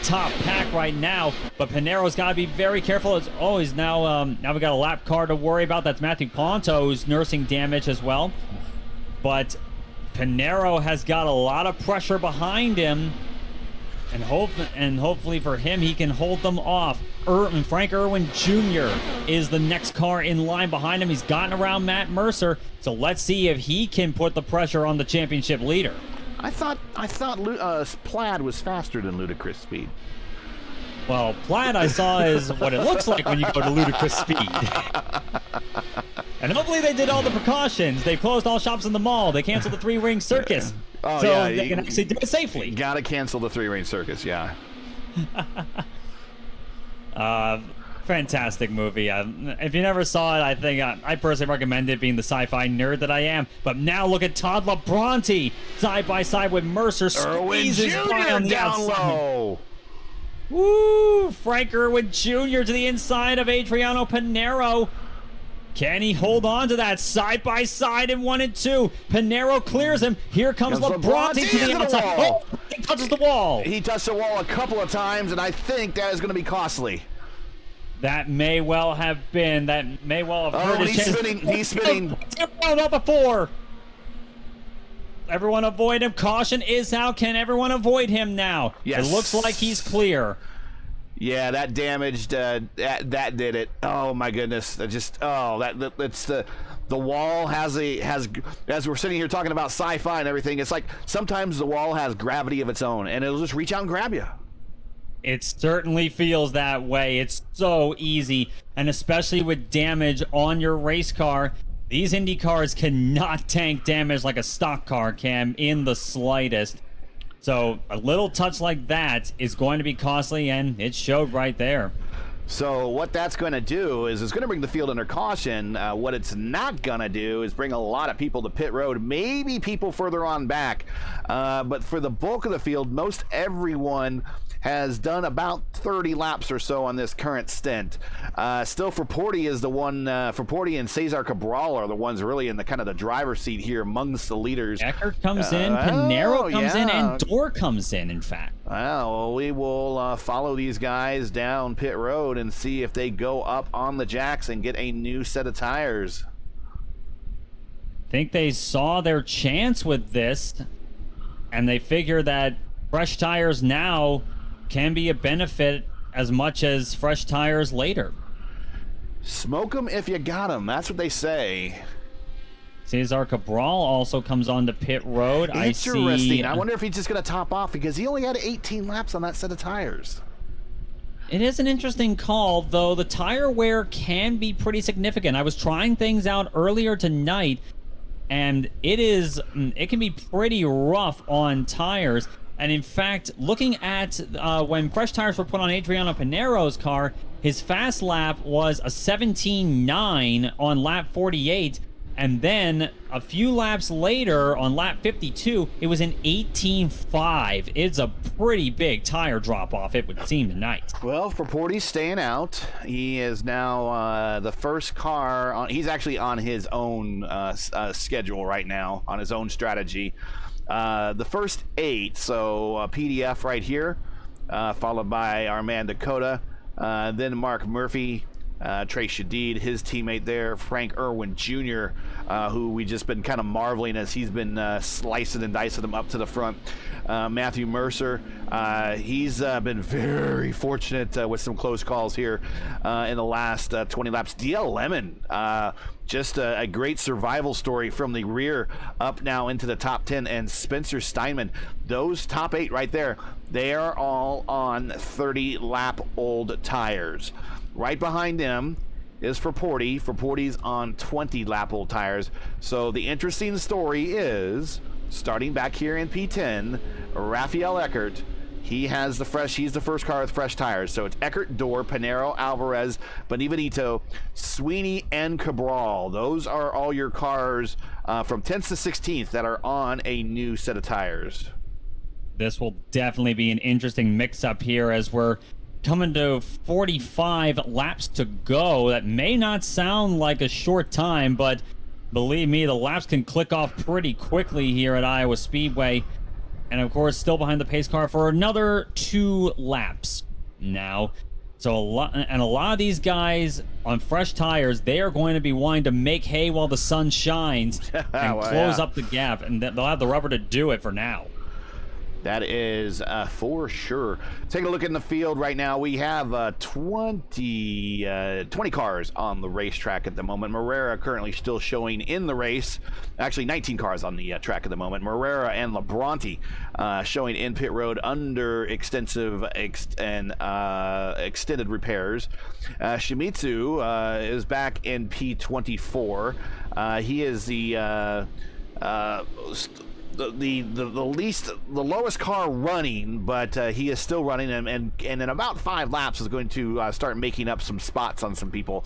top pack right now. But Pinero's got to be very careful. As always, now we got a lap car to worry about. That's Matthew Ponto, who's nursing damage as well. But Pinero has got a lot of pressure behind him, and hopefully for him, he can hold them off. Frank Irwin Jr. is the next car in line behind him. He's gotten around Matt Mercer, so let's see if he can put the pressure on the championship leader. I thought plaid was faster than ludicrous speed. Well, plaid I saw is what it looks like when you go to ludicrous speed. And hopefully they did all the precautions. They closed all shops in the mall. They canceled the three-ring circus. Oh, so yeah, they can actually do it safely. Gotta cancel the three-ring circus, yeah. Fantastic movie. If you never saw it, I think I personally recommend it, being the sci-fi nerd that I am. But now look at Todd Labronte side by side with Mercer, squeezes by on the down outside. Low. Woo! Frank Irwin Jr. to the inside of Adriano Pinero. Can he hold on to that side by side in 1 and 2? Pinero clears him. Here comes Labronte to the outside. Oh, he touches the wall. He touched the wall a couple of times, and I think that is going to be costly. That may well have been. That may well have hurt his chance. He's spinning. Up a 4. Everyone avoid him. Caution is out. Can everyone avoid him now? Yes. It looks like he's clear. Yeah, that damaged. That did it. Oh my goodness! That's the wall has as we're sitting here talking about sci-fi and everything. It's like sometimes the wall has gravity of its own, and it'll just reach out and grab you. It certainly feels that way. It's so easy, and especially with damage on your race car, these Indy cars cannot tank damage like a stock car can in the slightest. So a little touch like that is going to be costly, and it showed right there. So what that's going to do is it's going to bring the field under caution. What it's not going to do is bring a lot of people to pit road, maybe people further on back. But for the bulk of the field, most everyone has done about 30 laps or so on this current stint. Still, Porty is the one. Porty and Cesar Cabral are the ones really in the kind of the driver's seat here amongst the leaders. Eckert comes in, Pinero comes in, and Dorr comes in fact. Well, we will follow these guys down pit road and see if they go up on the jacks and get a new set of tires. I think they saw their chance with this, and they figure that fresh tires now can be a benefit as much as fresh tires later. Smoke them if you got them. That's what they say. Cesar Cabral also comes on to pit road. Interesting. I wonder if he's just going to top off because he only had 18 laps on that set of tires. It is an interesting call, though. The tire wear can be pretty significant. I was trying things out earlier tonight, and it can be pretty rough on tires. And in fact, looking at when fresh tires were put on Adriano Pinero's car, his fast lap was a 17.9 on lap 48. And then a few laps later, on lap 52, it was an 18.5. It's a pretty big tire drop-off, it would seem, tonight. Well, for Porty staying out, he is now the first car. He's actually on his own schedule right now, on his own strategy. The first 8, so PDF right here, followed by our man Dakota, then Mark Murphy, Trey Shadid, his teammate there, Frank Irwin Jr., who we just been kind of marveling as he's been slicing and dicing them up to the front. Matthew Mercer, he's been very fortunate with some close calls here in the last 20 laps. DL Lemon, just a great survival story from the rear up now into the top 10. And Spencer Steinman, those top 8 right there, they are all on 30-lap-old tires. Right behind them is for Porty. For Porty's on 20-lap-old tires. So the interesting story is, starting back here in P10, Rafael Eckert, he's the first car with fresh tires. So it's Eckert, Dorr, Pinero, Alvarez, Benevenito, Sweeney, and Cabral. Those are all your cars from 10th to 16th that are on a new set of tires. This will definitely be an interesting mix-up here as we're coming to 45 laps to go. That may not sound like a short time, but believe me, the laps can click off pretty quickly here at Iowa Speedway. And of course, still behind the pace car for another 2 laps now. So a lot of these guys on fresh tires, they are going to be wanting to make hay while the sun shines and close up the gap, and they'll have the rubber to do it for now. That is for sure. Taking a look in the field right now, we have 20 cars on the racetrack at the moment. Morera currently still showing in the race. Actually, 19 cars on the track at the moment. Morera and Labronte showing in pit road under extensive and extended repairs. Shimizu is back in P24. He is the lowest car running, but he is still running, and in about 5 laps is going to start making up some spots on some people.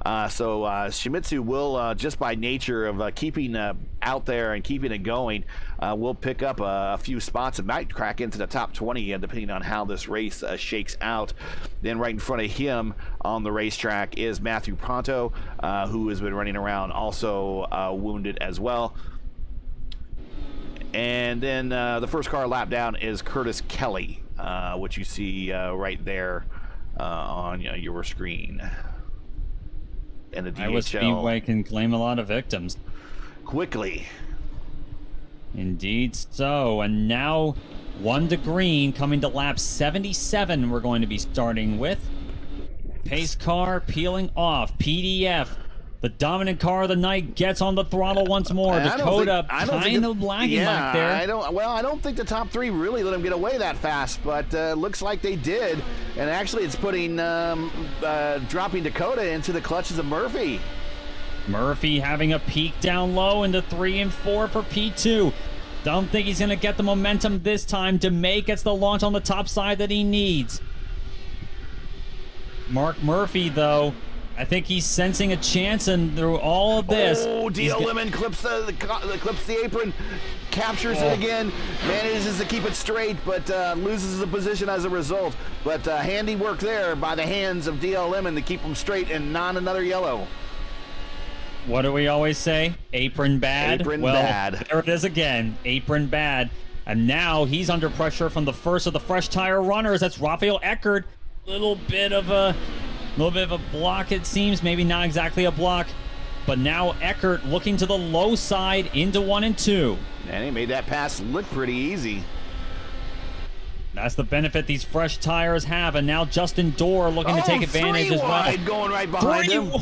So Shimizu will, just by nature of keeping out there and keeping it going, will pick up a few spots and might crack into the top 20, depending on how this race shakes out. Then right in front of him on the racetrack is Matthew Pronto, who has been running around, also wounded as well. And then the first car lap down is Curtis Kelly, which you see right there on your screen. And the DHL. Iowa Speedway can claim a lot of victims. Quickly. Indeed so. And now 1 to green, coming to lap 77 we're going to be starting with. Pace car peeling off. PDF. The dominant car of the night gets on the throttle once more. Dakota kind of lagging back there. I don't think the top 3 really let him get away that fast, but looks like they did. And actually, it's putting dropping Dakota into the clutches of Murphy. Murphy having a peak down low into 3 and 4 for P2. Don't think he's going to get the momentum this time. DeMay gets the launch on the top side that he needs. Mark Murphy, though, I think he's sensing a chance, and through all of this... Oh, DL Lemon clips the apron, captures it again, manages to keep it straight, but loses the position as a result. But handy work there by the hands of DL Lemon to keep him straight and not another yellow. What do we always say? Apron bad? Apron bad. There it is again. Apron bad. And now he's under pressure from the first of the fresh tire runners. That's Rafael Eckert. Little bit of a block, it seems. Maybe not exactly a block. But now Eckert looking to the low side into 1 and 2. And he made that pass look pretty easy. That's the benefit these fresh tires have. And now Justin Dorr looking to take advantage as well. Going right behind him.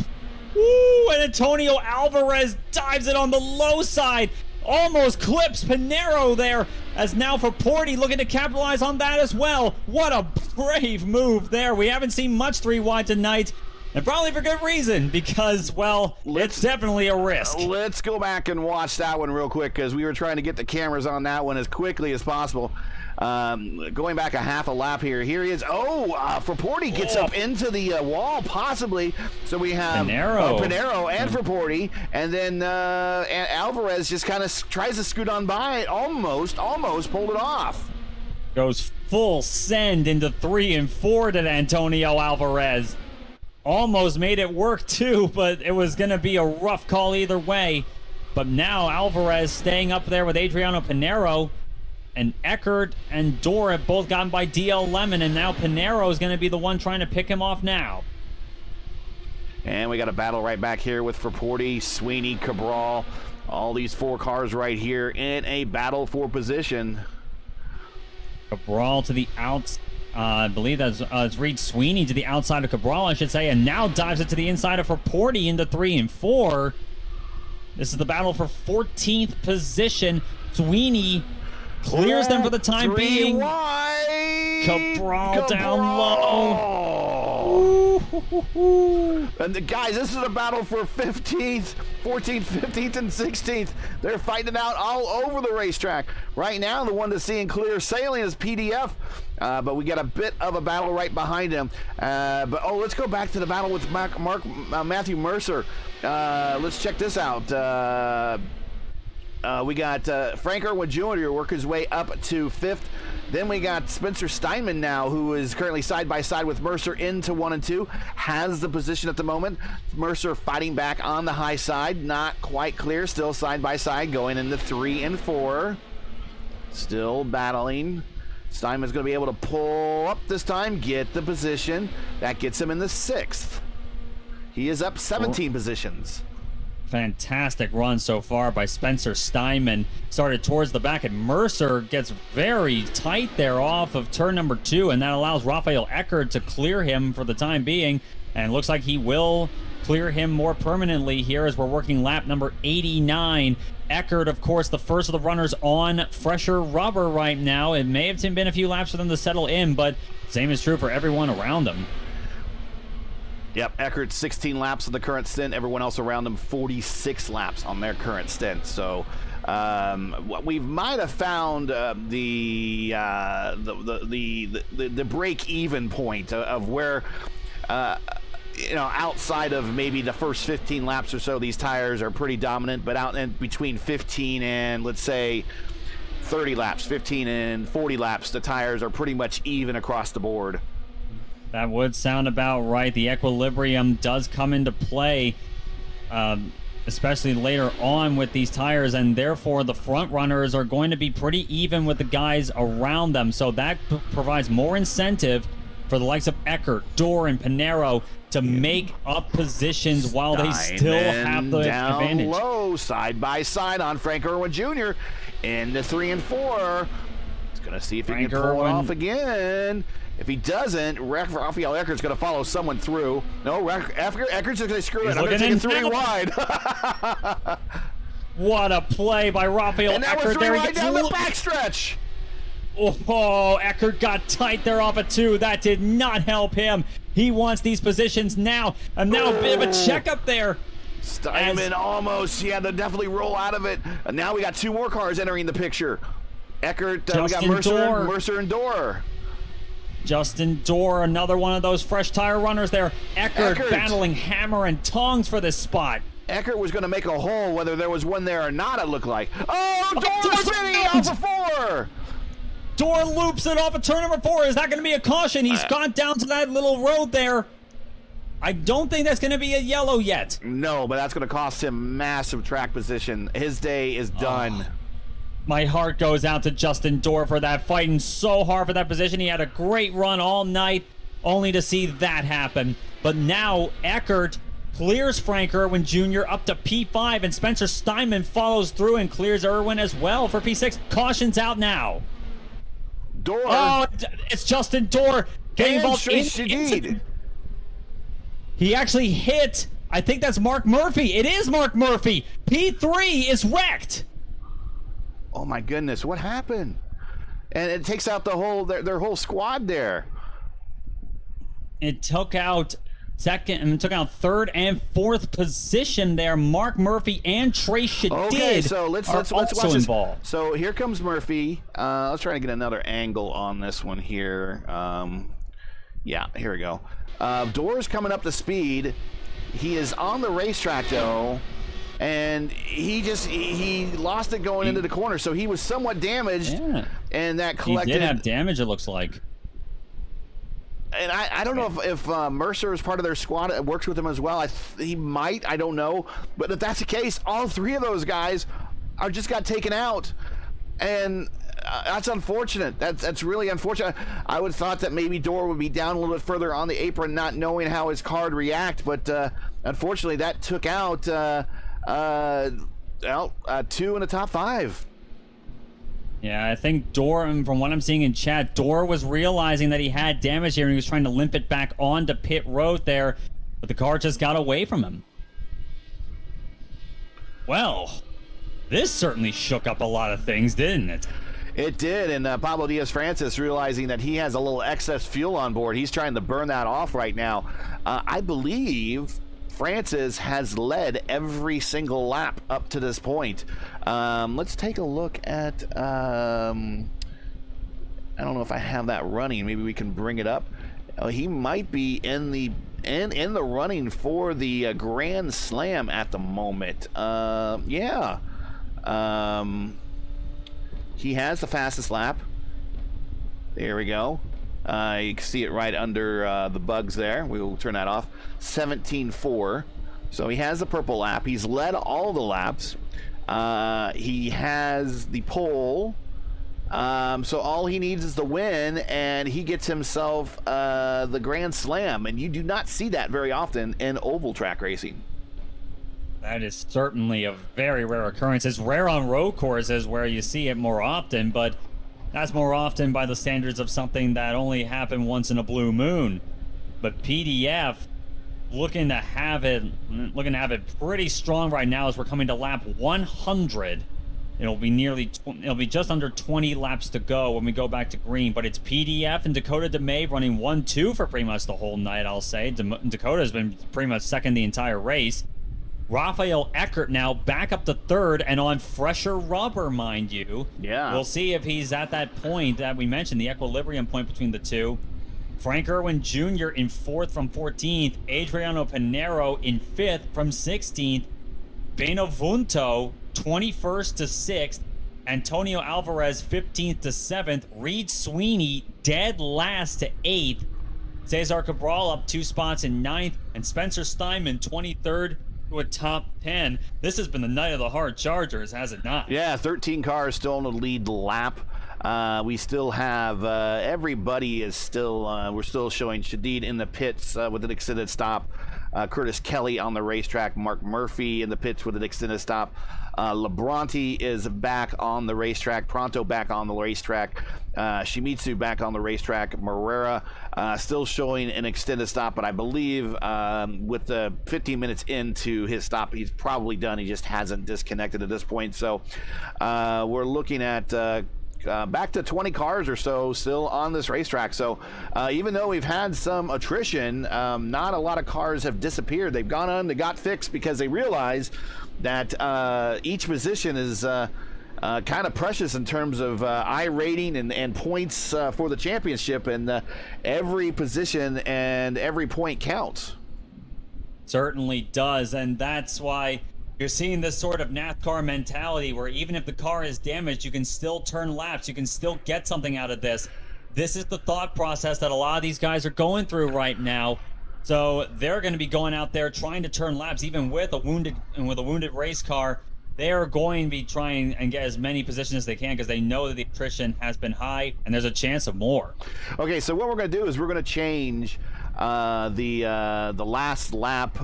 Ooh, and Antonio Alvarez dives it on the low side. Almost clips Pinero there, as now for Porty looking to capitalize on that as well. What a brave move there. We haven't seen much 3 wide tonight, and probably for good reason, because, well, it's definitely a risk. Let's go back and watch that one real quick, because we were trying to get the cameras on that one as quickly as possible. Going back a half a lap here. Here he is. Fraporti gets up into the wall, possibly. So we have Pinero and Fraporti, and then Alvarez just kind of tries to scoot on by it. Almost pulled it off. Goes full send into 3 and 4 to Antonio Alvarez. Almost made it work too, but it was going to be a rough call either way. But now Alvarez staying up there with Adriano Pinero, and Eckert and Dorr have both gotten by DL Lemon, and now Pinero is going to be the one trying to pick him off now. And we got a battle right back here with Fraporti, Sweeney, Cabral. All these 4 cars right here in a battle for position. Cabral to the outs. I believe that's Reed Sweeney to the outside of Cabral, I should say, and now dives it to the inside of Fraporti into 3 and 4. This is the battle for 14th position. Sweeney clears them for the time being. Cabral down low. And guys, this is a battle for 15th, 14th, 15th, and 16th. They're fighting it out all over the racetrack. Right now, the one to see in clear sailing is PDF, but we got a bit of a battle right behind him. Let's go back to the battle with Matthew Mercer. Let's check this out. We got Frank Irwin Jr. work his way up to 5th. Then we got Spencer Steinman now, who is currently side by side with Mercer into 1 and 2. Has the position at the moment. Mercer fighting back on the high side. Not quite clear. Still side by side going into 3 and 4. Still battling. Steinman's going to be able to pull up this time, get the position. That gets him in the 6th. He is up 17 positions. Fantastic run so far by Spencer Steinman. Started towards the back, and Mercer gets very tight there off of turn number 2, and that allows Rafael Eckert to clear him for the time being, and looks like he will clear him more permanently here as we're working lap number 89. Eckert, of course, the first of the runners on fresher rubber right now. It may have been a few laps for them to settle in, but same is true for everyone around him. Yep, Eckert 16 laps on the current stint. Everyone else around him 46 laps on their current stint. So we might have found the break-even point of where outside of maybe the first 15 laps or so, these tires are pretty dominant. But out in between 15 and let's say 30 laps, 15 and 40 laps, the tires are pretty much even across the board. That would sound about right. The equilibrium does come into play, especially later on with these tires, and therefore the front runners are going to be pretty even with the guys around them. So that provides more incentive for the likes of Eckert, Dorr, and Pinero to make up positions while they still have the advantage. Down low, side by side on Frank Irwin Jr. into 3 and 4. He's going to see if he can pull it off again. If he doesn't, Rafael Eckert's going to follow someone through. No, Eckert's going to screw it. I'm going to take it 3 wide. What a play by Rafael Eckert. And that was 3 wide down the backstretch. Oh, Eckert got tight there off of 2. That did not help him. He wants these positions now. And now a bit of a checkup there. Steinman almost. He had to definitely roll out of it. And now we got 2 more cars entering the picture. Eckert, we got Mercer and Dorr. Justin Dorr, another one of those fresh tire runners there. Eckert battling hammer and tongs for this spot. Eckert was going to make a hole, whether there was one there or not, it looked like. Oh, Dorr was hitting off of 4. Dorr loops it off of turn number 4. Is that going to be a caution? He's gone down to that little road there. I don't think that's going to be a yellow yet. No, but that's going to cost him massive track position. His day is done. My heart goes out to Justin Dorr for that, fighting so hard for that position. He had a great run all night, only to see that happen. But now Eckert clears Frank Irwin Jr. up to P5, and Spencer Steinman follows through and clears Irwin as well for P6. Caution's out now. Dorr. Oh, it's Justin Dorr getting involved He actually hit, I think that's Mark Murphy. It is Mark Murphy. P3 is wrecked. Oh my goodness, what happened? And it takes out the whole their whole squad there. It took out second and took out third and fourth position there. Mark Murphy and Trey Shadid Okay, so let's watch this. Involved. So here comes Murphy. Let's try to get another angle on this one here. Yeah, here we go. Door's coming up to speed. He is on the racetrack though, and he lost it going into the corner, so he was somewhat damaged. Yeah. And that collected. He did have damage, it looks like. And I don't know if Mercer is part of their squad. It works with him as well. He might. I don't know. But if that's the case, all three of those guys just got taken out, and that's unfortunate. That's really unfortunate. I would have thought that maybe Door would be down a little bit further on the apron, not knowing how his car would react. But unfortunately, that took out two in the top five. Yeah, I think Door, from what I'm seeing in chat, Door was realizing that he had damage here and he was trying to limp it back onto pit road there, but the car just got away from him. Well, this certainly shook up a lot of things, didn't it? It did, and Pablo Diaz-Francis realizing that he has a little excess fuel on board. He's trying to burn that off right now. I believe Francis has led every single lap up to this point. Let's take a look at, I don't know if I have that running. Maybe we can bring it up. He might be in the running for the Grand Slam at the moment. Yeah. He has the fastest lap. There we go. You can see it right under the bugs there. We will turn that off. 17.4. So he has the purple lap. He's led all the laps. He has the pole. So all he needs is the win, and he gets himself the Grand Slam. And you do not see that very often in oval track racing. That is certainly a very rare occurrence. It's rare on road courses where you see it more often, but that's more often by the standards of something that only happened once in a blue moon. But PDF looking to have it pretty strong right now as we're coming to lap 100. It'll be just under 20 laps to go when we go back to green, but it's PDF and Dakota DeMay running 1-2 for pretty much the whole night, I'll say. Dakota's been pretty much second the entire race. Rafael Eckert now back up to third and on fresher rubber, mind you. Yeah. We'll see if he's at that point that we mentioned, the equilibrium point between the two. Frank Irwin Jr. in fourth from 14th. Adriano Pinero in fifth from 16th. Benevunto 21st to 6th. Antonio Alvarez 15th to 7th. Reed Sweeney dead last to 8th. Cesar Cabral up 2 spots in 9th. And Spencer Steinman 23rd to a top 10. This has been the night of the hard chargers, has it not? Yeah, 13 cars still in the lead lap. We still have everybody is still we're still showing Shadid in the pits with an extended stop. Curtis Kelly on the racetrack. Mark Murphy in the pits with an extended stop. Labronte is back on the racetrack. Pronto back on the racetrack. Shimizu back on the racetrack. Morera still showing an extended stop, but I believe with the 15 minutes into his stop, he's probably done. He just hasn't disconnected at this point. So we're looking at back to 20 cars or so still on this racetrack. So even though we've had some attrition, not a lot of cars have disappeared. They've gone on, they got fixed because they realize that each position is kind of precious in terms of iRating and points for the championship, and every position and every point counts. Certainly does, and that's why you're seeing this sort of NASCAR mentality where even if the car is damaged, you can still turn laps. You can still get something out of this. This is the thought process that a lot of these guys are going through right now. So they're going to be going out there trying to turn laps, even with a wounded race car. They are going to be trying and get as many positions as they can because they know that the attrition has been high and there's a chance of more. Okay, so what we're going to do is we're going to change the last lap.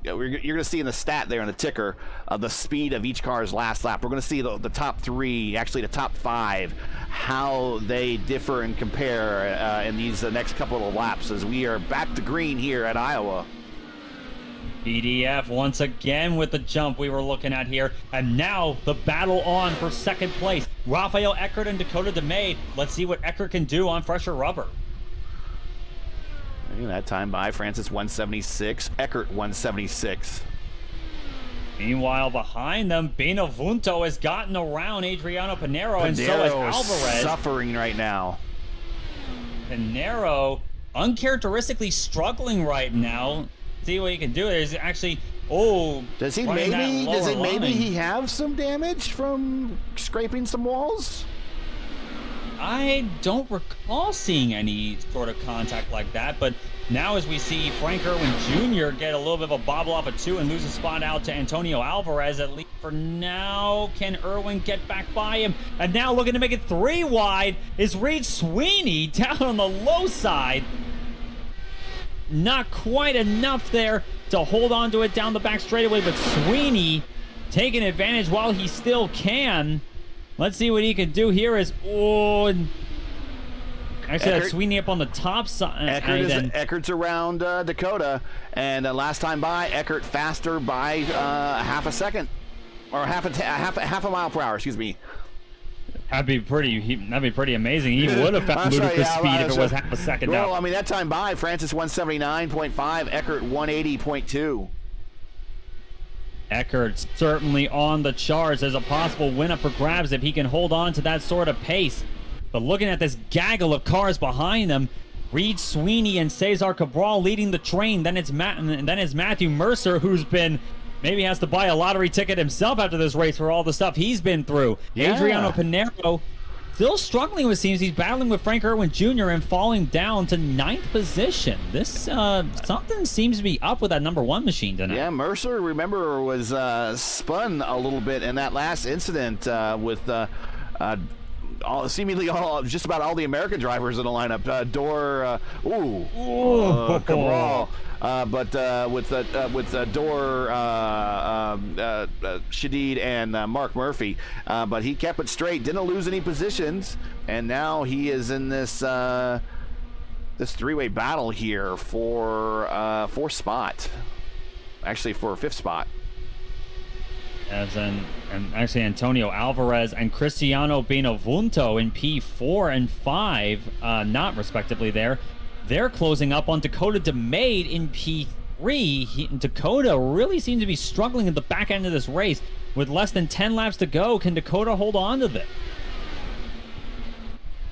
You're going to see in the stat there in the ticker the speed of each car's last lap. We're going to see the top 3, actually the top 5, how they differ and compare in these next couple of laps as we are back to green here at Iowa. PDF once again with the jump we were looking at here. And now the battle on for second place. Rafael Eckert and Dakota DeMay. Let's see what Eckert can do on fresher rubber. That time by Francis 176, Eckert 176. Meanwhile, behind them, Benevunto has gotten around Adriano Pinheiro, and so has Alvarez. Suffering right now. Pinheiro uncharacteristically struggling right now. See what he can do. There's actually does he maybe have some damage from scraping some walls? I don't recall seeing any sort of contact like that, but now as we see Frank Irwin Jr. get a little bit of a bobble off of 2 and lose a spot out to Antonio Alvarez, at least for now. Can Irwin get back by him? And now looking to make it 3 wide is Reed Sweeney down on the low side. Not quite enough there to hold on to it down the back straightaway, but Sweeney taking advantage while he still can. Let's see what he can do here. Actually, that's Sweeney up on the top side. Eckert's around Dakota, and last time by, Eckert faster by half a second, or half a mile per hour. Excuse me. That'd be pretty amazing. He would have found ludicrous speed if it was half a second out. Well, I mean, that time by, Francis 179.5, Eckert 180.2. Eckert's certainly on the charts as a possible win up for grabs if he can hold on to that sort of pace. But looking at this gaggle of cars behind them, Reed Sweeney and Cesar Cabral leading the train. Then it's Matthew Mercer, who's been maybe has to buy a lottery ticket himself after this race for all the stuff he's been through. Yeah. Adriano Pinheiro still struggling with seems. He's battling with Frank Irwin Jr. and falling down to 9th position. This something seems to be up with that number 1 machine tonight. Yeah, Mercer, remember, was spun a little bit in that last incident with just about all the American drivers in the lineup. Cabral. But with Dor, Shadid, and Mark Murphy, but he kept it straight, didn't lose any positions, and now he is in this this 3-way battle here for 4th spot, actually for 5th spot. And actually Antonio Alvarez and Cristiano Benevunto in P4 and 5, not respectively there. They're closing up on Dakota DeMade in P3. Dakota really seems to be struggling at the back end of this race. With less than 10 laps to go, can Dakota hold on to this?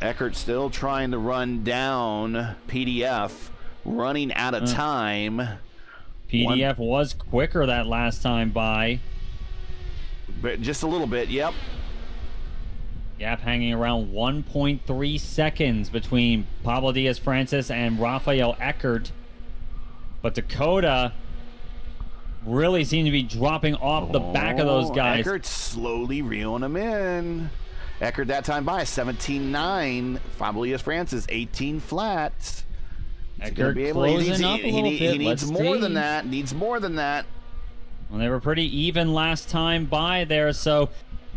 Eckert still trying to run down PDF, running out of time. PDF was quicker that last time by. But just a little bit, yep. Gap hanging around 1.3 seconds between Pablo Diaz-Francis and Rafael Eckert. But Dakota really seems to be dropping off the back of those guys. Eckert slowly reeling them in. Eckert that time by 17.9. Pablo Diaz-Francis 18 flats. Eckert closing up a little bit. He needs more than that. Needs more than that. Well, they were pretty even last time by there, so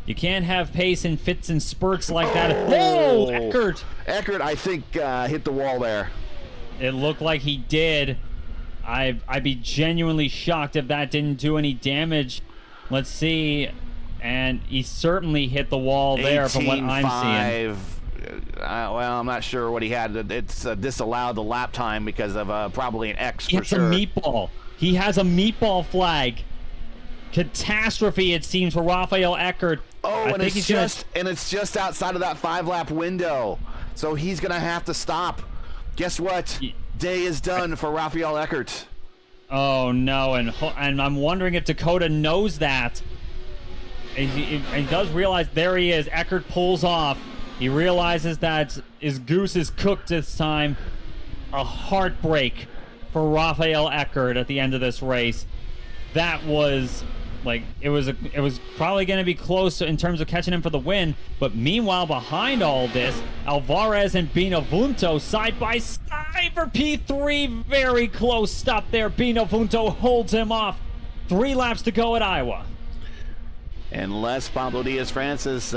you can't have pace in fits and spurts like that. Oh, Eckert! Eckert, I think, hit the wall there. It looked like he did. I'd be genuinely shocked if that didn't do any damage. Let's see. And he certainly hit the wall there from what I'm seeing. Well, I'm not sure what he had. It's disallowed the lap time because of probably an X for sure. It's a meatball. He has a meatball flag. Catastrophe, it seems, for Rafael Eckert. And it's just outside of that 5-lap window, so he's gonna have to stop. Guess what? Day is done for Rafael Eckert. Oh no, and I'm wondering if Dakota knows that. He does realize there he is. Eckert pulls off. He realizes that his goose is cooked this time. A heartbreak for Rafael Eckert at the end of this race. That was. It was probably going to be close in terms of catching him for the win, but meanwhile behind all this, Alvarez and Benevunto side by side for P3. Very close stop there. Benevunto holds him off. 3 laps to go at Iowa. Unless Pablo Diaz-Francis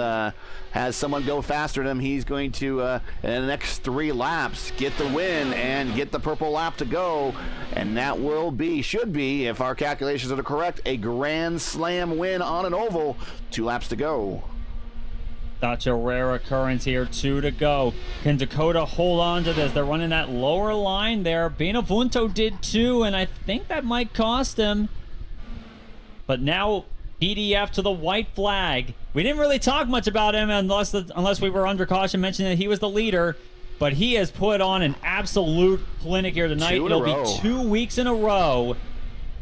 has someone go faster than him, he's going to, in the next 3 laps, get the win and get the purple lap to go. And that should be, if our calculations are correct, a Grand Slam win on an oval. 2 laps to go. Such a rare occurrence here. 2 to go. Can Dakota hold on to this? They're running that lower line there. Benevento did too, and I think that might cost him. But now PDF to the white flag. We didn't really talk much about him unless we were under caution mentioning that he was the leader. But he has put on an absolute clinic here tonight. It'll be 2 weeks in a row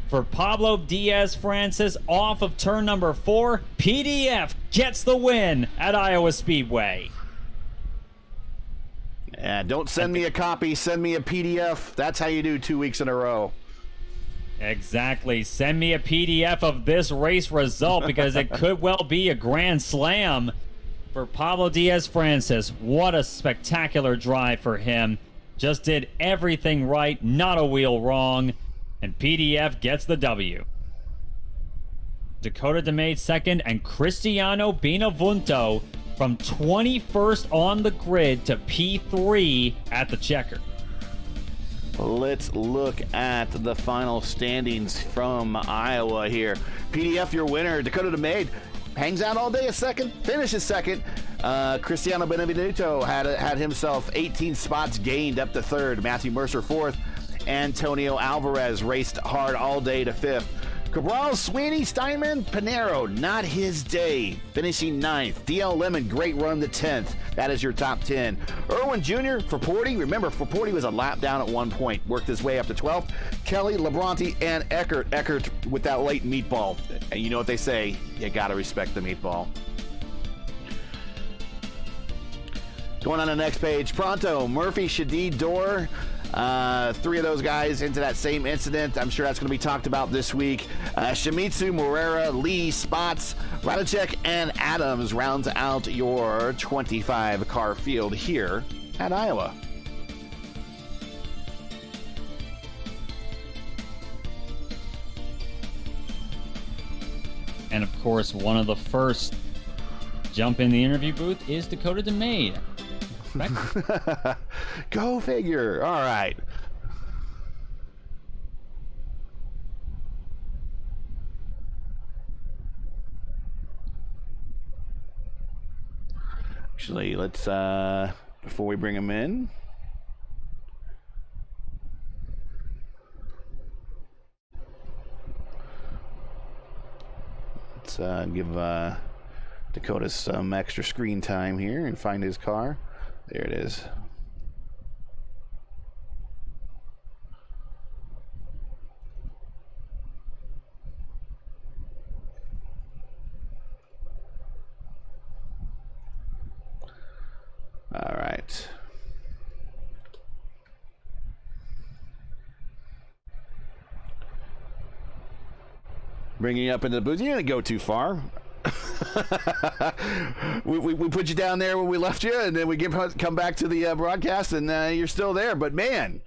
for Pablo Diaz-Francis off of turn number 4. PDF gets the win at Iowa Speedway. Yeah, don't send me a copy, send me a PDF. That's how you do 2 weeks in a row. Exactly. Send me a PDF of this race result because it could well be a grand slam for Pablo Diaz-Francis. What a spectacular drive for him. Just did everything right, not a wheel wrong. And PDF gets the W. Dakota DeMay second, and Cristiano Benevento from 21st on the grid to P3 at the checker. Let's look at the final standings from Iowa here. PDF, your winner. Dakota DeMay hangs out all day a second, finishes second. Cristiano Benevento had himself 18 spots gained up to third. Matthew Mercer fourth. Antonio Alvarez raced hard all day to fifth. Cabral, Sweeney, Steinman, Pinero, not his day, finishing ninth. DL Lemon, great run to 10th. That is your top 10. Irwin Jr. for Forporti. Remember, Forporti was a lap down at one point, worked his way up to 12th. Kelly, Labronte, and Eckert. Eckert with that late meatball. And you know what they say, you got to respect the meatball. Going on the next page, Pronto, Murphy, Shadid, Dorr. 3 of those guys into that same incident. I'm sure that's going to be talked about this week. Shimizu, Morera, Lee, Spots, Radicek, and Adams rounds out your 25-car field here at Iowa. And of course, one of the first jump in the interview booth is Dakota DeMay. Go figure. All right. Actually, let's before we bring him in, let's give Dakota some extra screen time here and find his car. There it is. All right. Bringing you up into the booth. You didn't go too far. we put you down there when we left you, and then we come back to the broadcast, and you're still there. But man,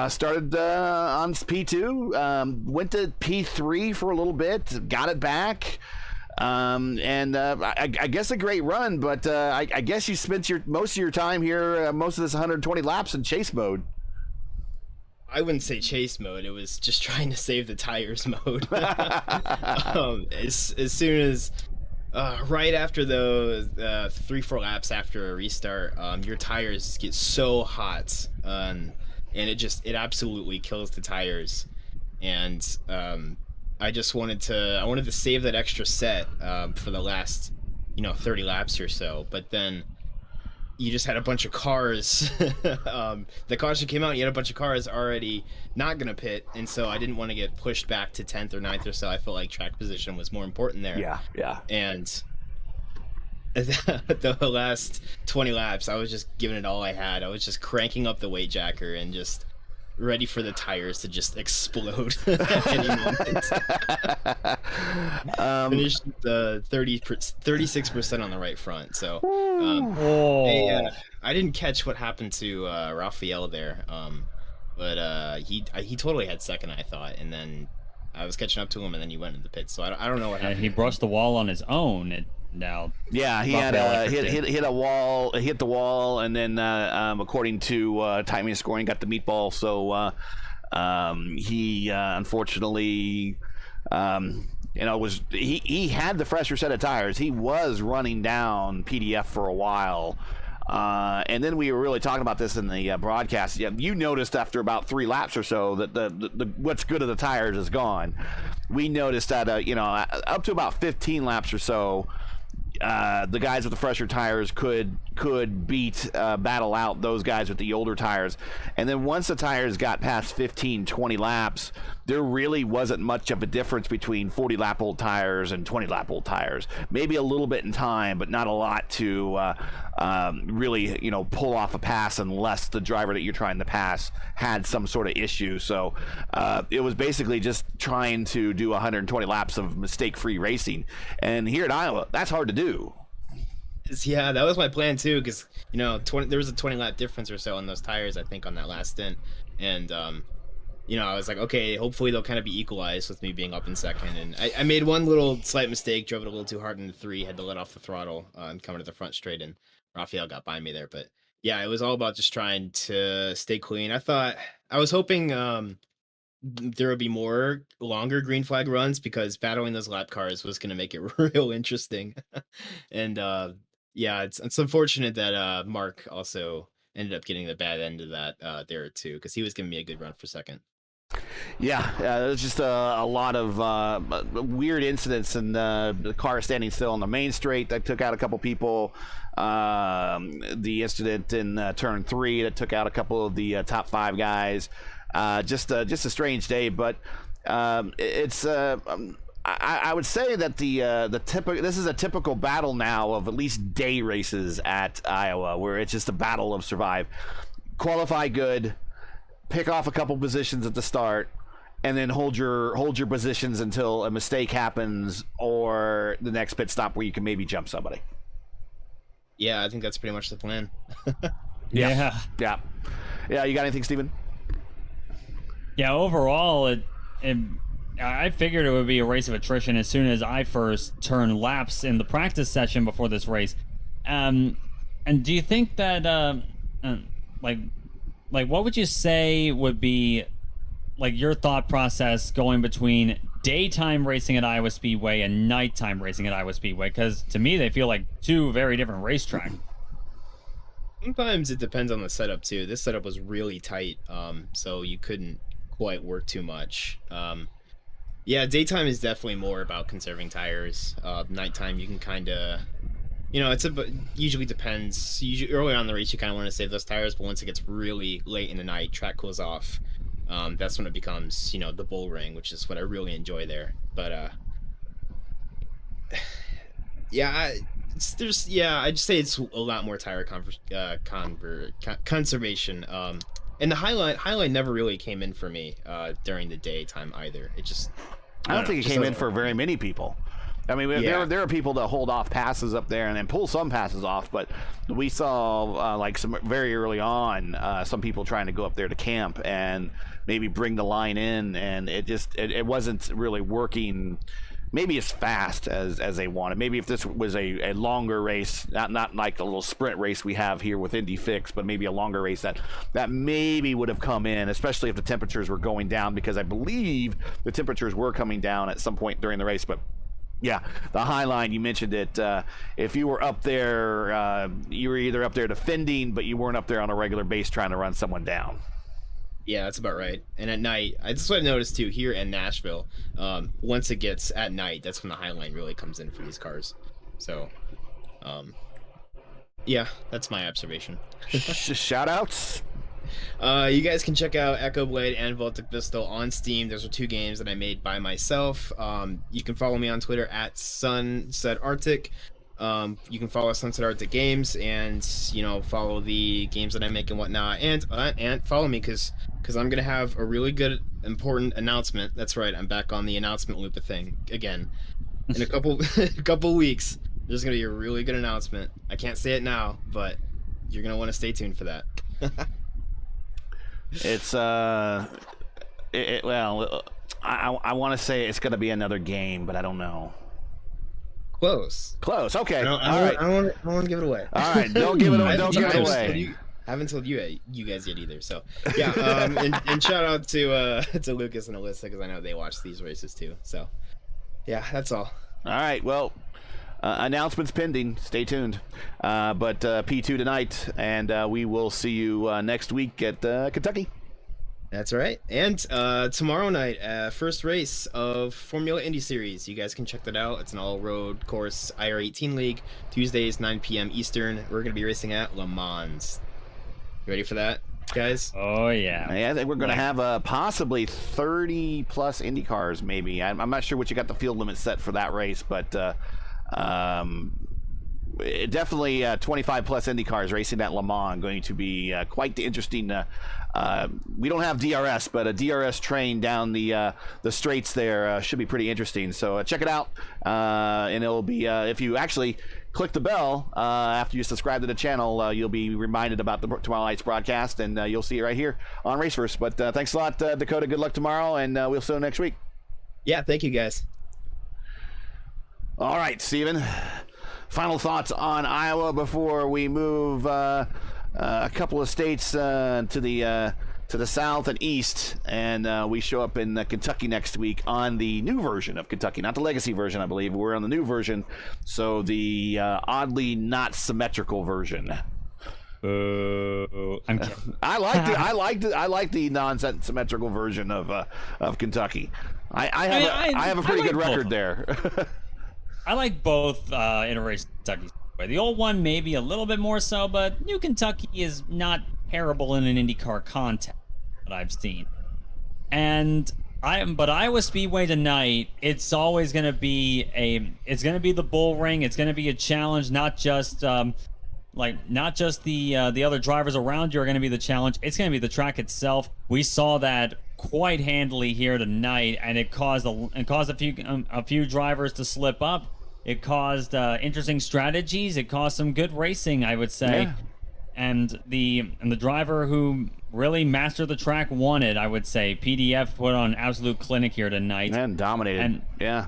started on P2, went to P3 for a little bit, got it back, and I guess a great run. But I guess you spent most of your time here, most of this 120 laps in chase mode. I wouldn't say chase mode. It was just trying to save the tires mode. As soon as right after those 3-4 laps after a restart, your tires get so hot, and it absolutely kills the tires. And I wanted to save that extra set for the last 30 laps or so. But then you just had a bunch of cars. The caution came out, and you had a bunch of cars already not going to pit, and so I didn't want to get pushed back to 10th or 9th or so. I felt like track position was more important there. Yeah. And the last 20 laps, I was just giving it all I had. I was just cranking up the weight jacker and just ready for the tires to just explode at any moment. Finished 36% on the right front. So I didn't catch what happened to Raphael there, but he totally had second, I thought, and then I was catching up to him, and then he went into the pit. So I don't know what happened. He brushed the wall on his own. And now, yeah, he had hit a wall, hit the wall, and then according to timing and scoring, got the meatball. So he unfortunately was he had the fresher set of tires. He was running down PDF for a while. And then we were really talking about this in the broadcast. Yeah, you noticed after about 3 laps or so that the what's good of the tires is gone. We noticed that up to about 15 laps or so, the guys with the fresher tires could battle out those guys with the older tires. And then once the tires got past 15, 20 laps, there really wasn't much of a difference between 40-lap old tires and 20-lap old tires. Maybe a little bit in time, but not a lot to really, pull off a pass unless the driver that you're trying to pass had some sort of issue. So it was basically just trying to do 120 laps of mistake-free racing. And here at Iowa, that's hard to do. Yeah, that was my plan too, because there was a 20-lap difference or so on those tires, I think, on that last stint, and I was like, okay, hopefully they'll kind of be equalized with me being up in second, and I made one little slight mistake, drove it a little too hard in the 3, had to let off the throttle and coming to the front straight, and Raphael got by me there. But yeah, it was all about just trying to stay clean. I was hoping there would be more longer green flag runs, because battling those lap cars was going to make it real interesting. And yeah, it's unfortunate that Mark also ended up getting the bad end of that there too, because he was giving me a good run for second. Yeah, there's just a lot of weird incidents, and the car standing still on the main straight that took out a couple people. The incident in turn 3 that took out a couple of the top 5 guys. Just a strange day, but it's. I would say that this is a typical battle now of at least day races at Iowa, where it's just a battle of survive. Qualify good, pick off a couple positions at the start, and then hold your positions until a mistake happens or the next pit stop where you can maybe jump somebody. Yeah, I think that's pretty much the plan. Yeah. You got anything, Steven? Yeah, overall, I figured it would be a race of attrition as soon as I first turned laps in the practice session before this race. And do you think that, what would you say would be, your thought process going between daytime racing at Iowa Speedway and nighttime racing at Iowa Speedway? Because to me, they feel like 2 very different racetracks. Sometimes it depends on the setup too. This setup was really tight, so you couldn't quite work too much. Yeah, daytime is definitely more about conserving tires. Nighttime, you can kind of, usually depends. Early on in the race, you kind of want to save those tires, but once it gets really late in the night, track cools off. That's when it becomes, the bull ring, which is what I really enjoy there. But yeah, I'd say it's a lot more tire conservation. And the highline never really came in for me during the daytime either. I don't think it came in for very many people. I mean, there are people that hold off passes up there and then pull some passes off, but we saw some very early on some people trying to go up there to camp and maybe bring the line in, and it wasn't really working maybe as fast as they wanted. Maybe if this was a longer race, not like the little sprint race we have here with Indy Fix, but maybe a longer race that maybe would have come in, especially if the temperatures were going down, because I believe the temperatures were coming down at some point during the race. But yeah, the high line, you mentioned it. If you were up there, you were either up there defending, but you weren't up there on a regular base trying to run someone down. Yeah, that's about right. And at night, that's what I noticed too here in Nashville. Once it gets at night, that's when the high line really comes in for these cars. So, yeah, that's my observation. Shout outs. You guys can check out Echo Blade and Voltic Pistol on Steam. Those are 2 games that I made by myself. You can follow me on Twitter at Sunset Arctic. You can follow Sunset Arctic Games, and follow the games that I make and whatnot, and follow me because I'm gonna have a really good important announcement. That's right, I'm back on the announcement loop of thing again. In a couple weeks, there's gonna be a really good announcement. I can't say it now, but you're gonna want to stay tuned for that. It's well, I want to say it's gonna be another game, but I don't know. Close. Okay. I don't want to give it away. All right, don't give it away. Don't give it away. I haven't told you guys yet either. So yeah, and shout out to Lucas and Alyssa, because I know they watch these races too. So Yeah, that's all. All right. Well, announcements pending. Stay tuned. But P2 tonight, and we will see you next week at Kentucky. That's right. And tomorrow night, first race of Formula Indy Series. You guys can check that out. It's an all-road course IR18 League. Tuesdays, 9 p.m. Eastern. We're going to be racing at Le Mans. You ready for that, guys? Oh, yeah. I think we're going to have possibly 30-plus Indy cars, maybe. I'm not sure what you got the field limit set for that race, but definitely 25-plus Indy cars racing at Le Mans. Going to be quite the interesting... we don't have DRS, but a DRS train down the straights there should be pretty interesting. So check it out, and it'll be if you actually click the bell after you subscribe to the channel, you'll be reminded about the tomorrow night's broadcast, and you'll see it right here on Raceverse. But thanks a lot, Dakota. Good luck tomorrow, and we'll see you next week. Yeah, thank you, guys. All right, Steven. Final thoughts on Iowa before we move a couple of states to the south and east, and we show up in Kentucky next week on the new version of Kentucky, not the legacy version, I believe. We're on the new version, so the oddly not symmetrical version. I'm kidding. I like the non-symmetrical version of Kentucky. I have a pretty good record there. I like both iterations of Kentucky. The old one maybe a little bit more so, but New Kentucky is not terrible in an IndyCar context that I've seen. But Iowa Speedway tonight, it's always going to be the bull ring. It's going to be a challenge, not just the other drivers around you are going to be the challenge. It's going to be the track itself. We saw that quite handily here tonight, and it caused a few drivers to slip up. It caused interesting strategies. It caused some good racing, I would say. Yeah. And the driver who really mastered the track won it, I would say. PDF put on an absolute clinic here tonight. And dominated. And yeah.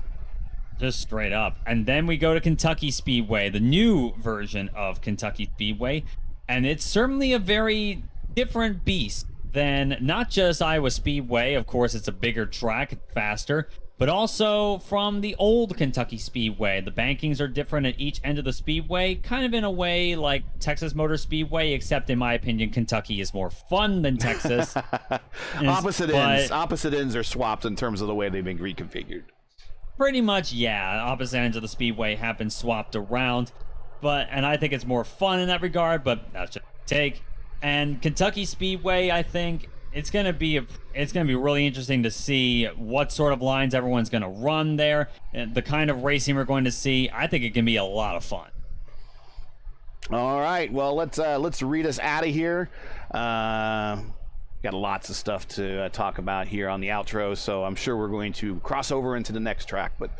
Just straight up. And then we go to Kentucky Speedway, the new version of Kentucky Speedway. And it's certainly a very different beast than not just Iowa Speedway. Of course, it's a bigger track, faster. But also from the old Kentucky Speedway. The bankings are different at each end of the speedway, kind of in a way like Texas Motor Speedway, except in my opinion, Kentucky is more fun than Texas. Opposite ends are swapped in terms of the way they've been reconfigured. Pretty much, yeah. Opposite ends of the speedway have been swapped around, and I think it's more fun in that regard, but that's just a take. And Kentucky Speedway, I think it's gonna be really interesting to see what sort of lines everyone's gonna run there, and the kind of racing we're going to see. I think it can be a lot of fun. All right, well let's read us out of here. Got lots of stuff to talk about here on the outro, so I'm sure we're going to cross over into the next track, but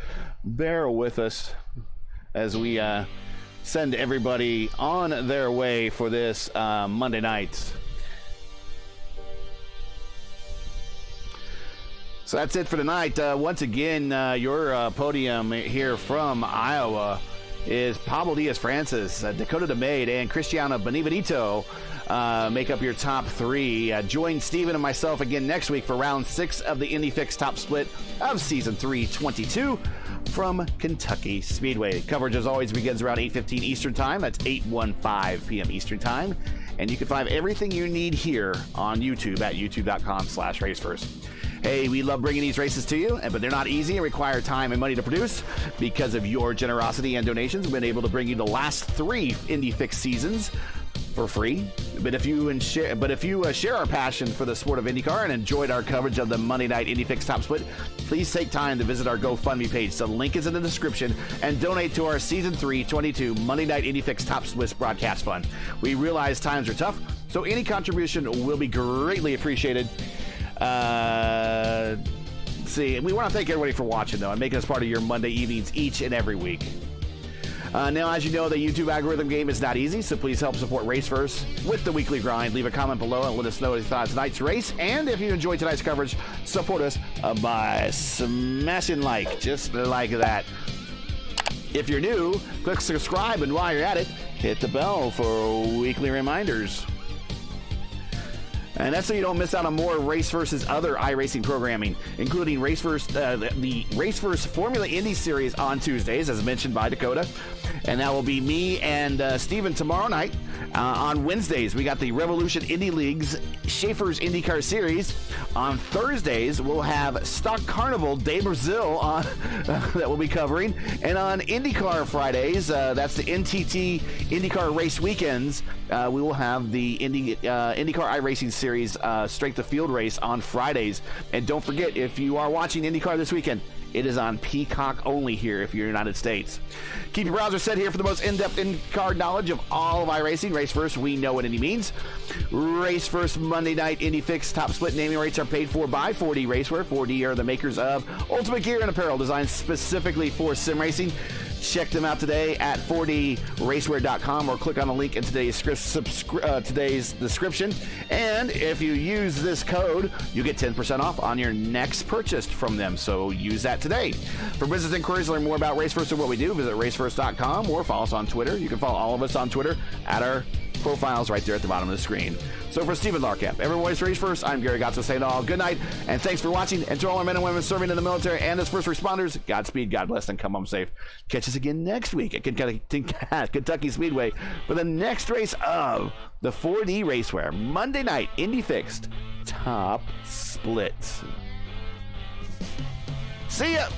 bear with us as we send everybody on their way for this Monday night. So that's it for tonight. Once again, your podium here from Iowa is Pablo Diaz-Francis, Dakota DeMaid, and Cristiano Benvenuto make up your top three. Join Steven and myself again next week for round 6 of the IndyFix Top Split of Season 322 from Kentucky Speedway. Coverage, as always, begins around 8:15 Eastern Time. That's 8:15 p.m. Eastern Time. And you can find everything you need here on YouTube at youtube.com/raceverse. Hey, we love bringing these races to you, but they're not easy and require time and money to produce. Because of your generosity and donations, we've been able to bring you the last 3 IndyFix seasons for free. But if you share our passion for the sport of IndyCar and enjoyed our coverage of the Monday Night IndyFix Top Split, please take time to visit our GoFundMe page. The link is in the description, and donate to our Season 322 Monday Night IndyFix Top Split broadcast fund. We realize times are tough, so any contribution will be greatly appreciated. We want to thank everybody for watching, though, and making us part of your Monday evenings each and every week. Now, as you know, the YouTube algorithm game is not easy, so please help support Raceverse with the weekly grind. Leave a comment below and let us know what you thought of tonight's race. And if you enjoyed tonight's coverage, support us by smashing like, just like that. If you're new, click subscribe, and while you're at it, hit the bell for weekly reminders. And that's so you don't miss out on more Race Versus other iRacing programming, including the Race Versus Formula Indy Series on Tuesdays, as mentioned by Dakota. And that will be me and Steven tomorrow night. On Wednesdays, we got the Revolution Indy League's Schaefer's IndyCar Series. On Thursdays, we'll have Stock Carnival de Brazil on, that we'll be covering. And on IndyCar Fridays, that's the NTT IndyCar Race Weekends, we will have the IndyCar iRacing Series Strength of Field race on Fridays. And don't forget, if you are watching IndyCar this weekend, it is on Peacock only here if you're in the United States. Keep your browser set here for the most in-depth IndyCar knowledge of all of iRacing. Race First, we know what Indy means. Race First Monday Night Indy Fix Top Split naming rights are paid for by 4D RACEWEAR. 4D are the makers of ultimate gear and apparel designed specifically for sim racing. Check them out today at 4dracewear.com or click on the link in today's description. And if you use this code, you get 10% off on your next purchase from them. So use that today. For business inquiries, learn more about Race First and what we do, visit racefirst.com or follow us on Twitter. You can follow all of us on Twitter at our profiles right there at the bottom of the screen. So for Stephen Larkamp, everyone's Race First, I'm Gary Gotzo saying all good night, and thanks for watching. And to all our men and women serving in the military and as first responders, Godspeed, God bless, and come home safe. Catch us again next week at Kentucky Speedway for the next race of the 4D RACEWEAR Monday Night Indy Fixed Top Split. See ya!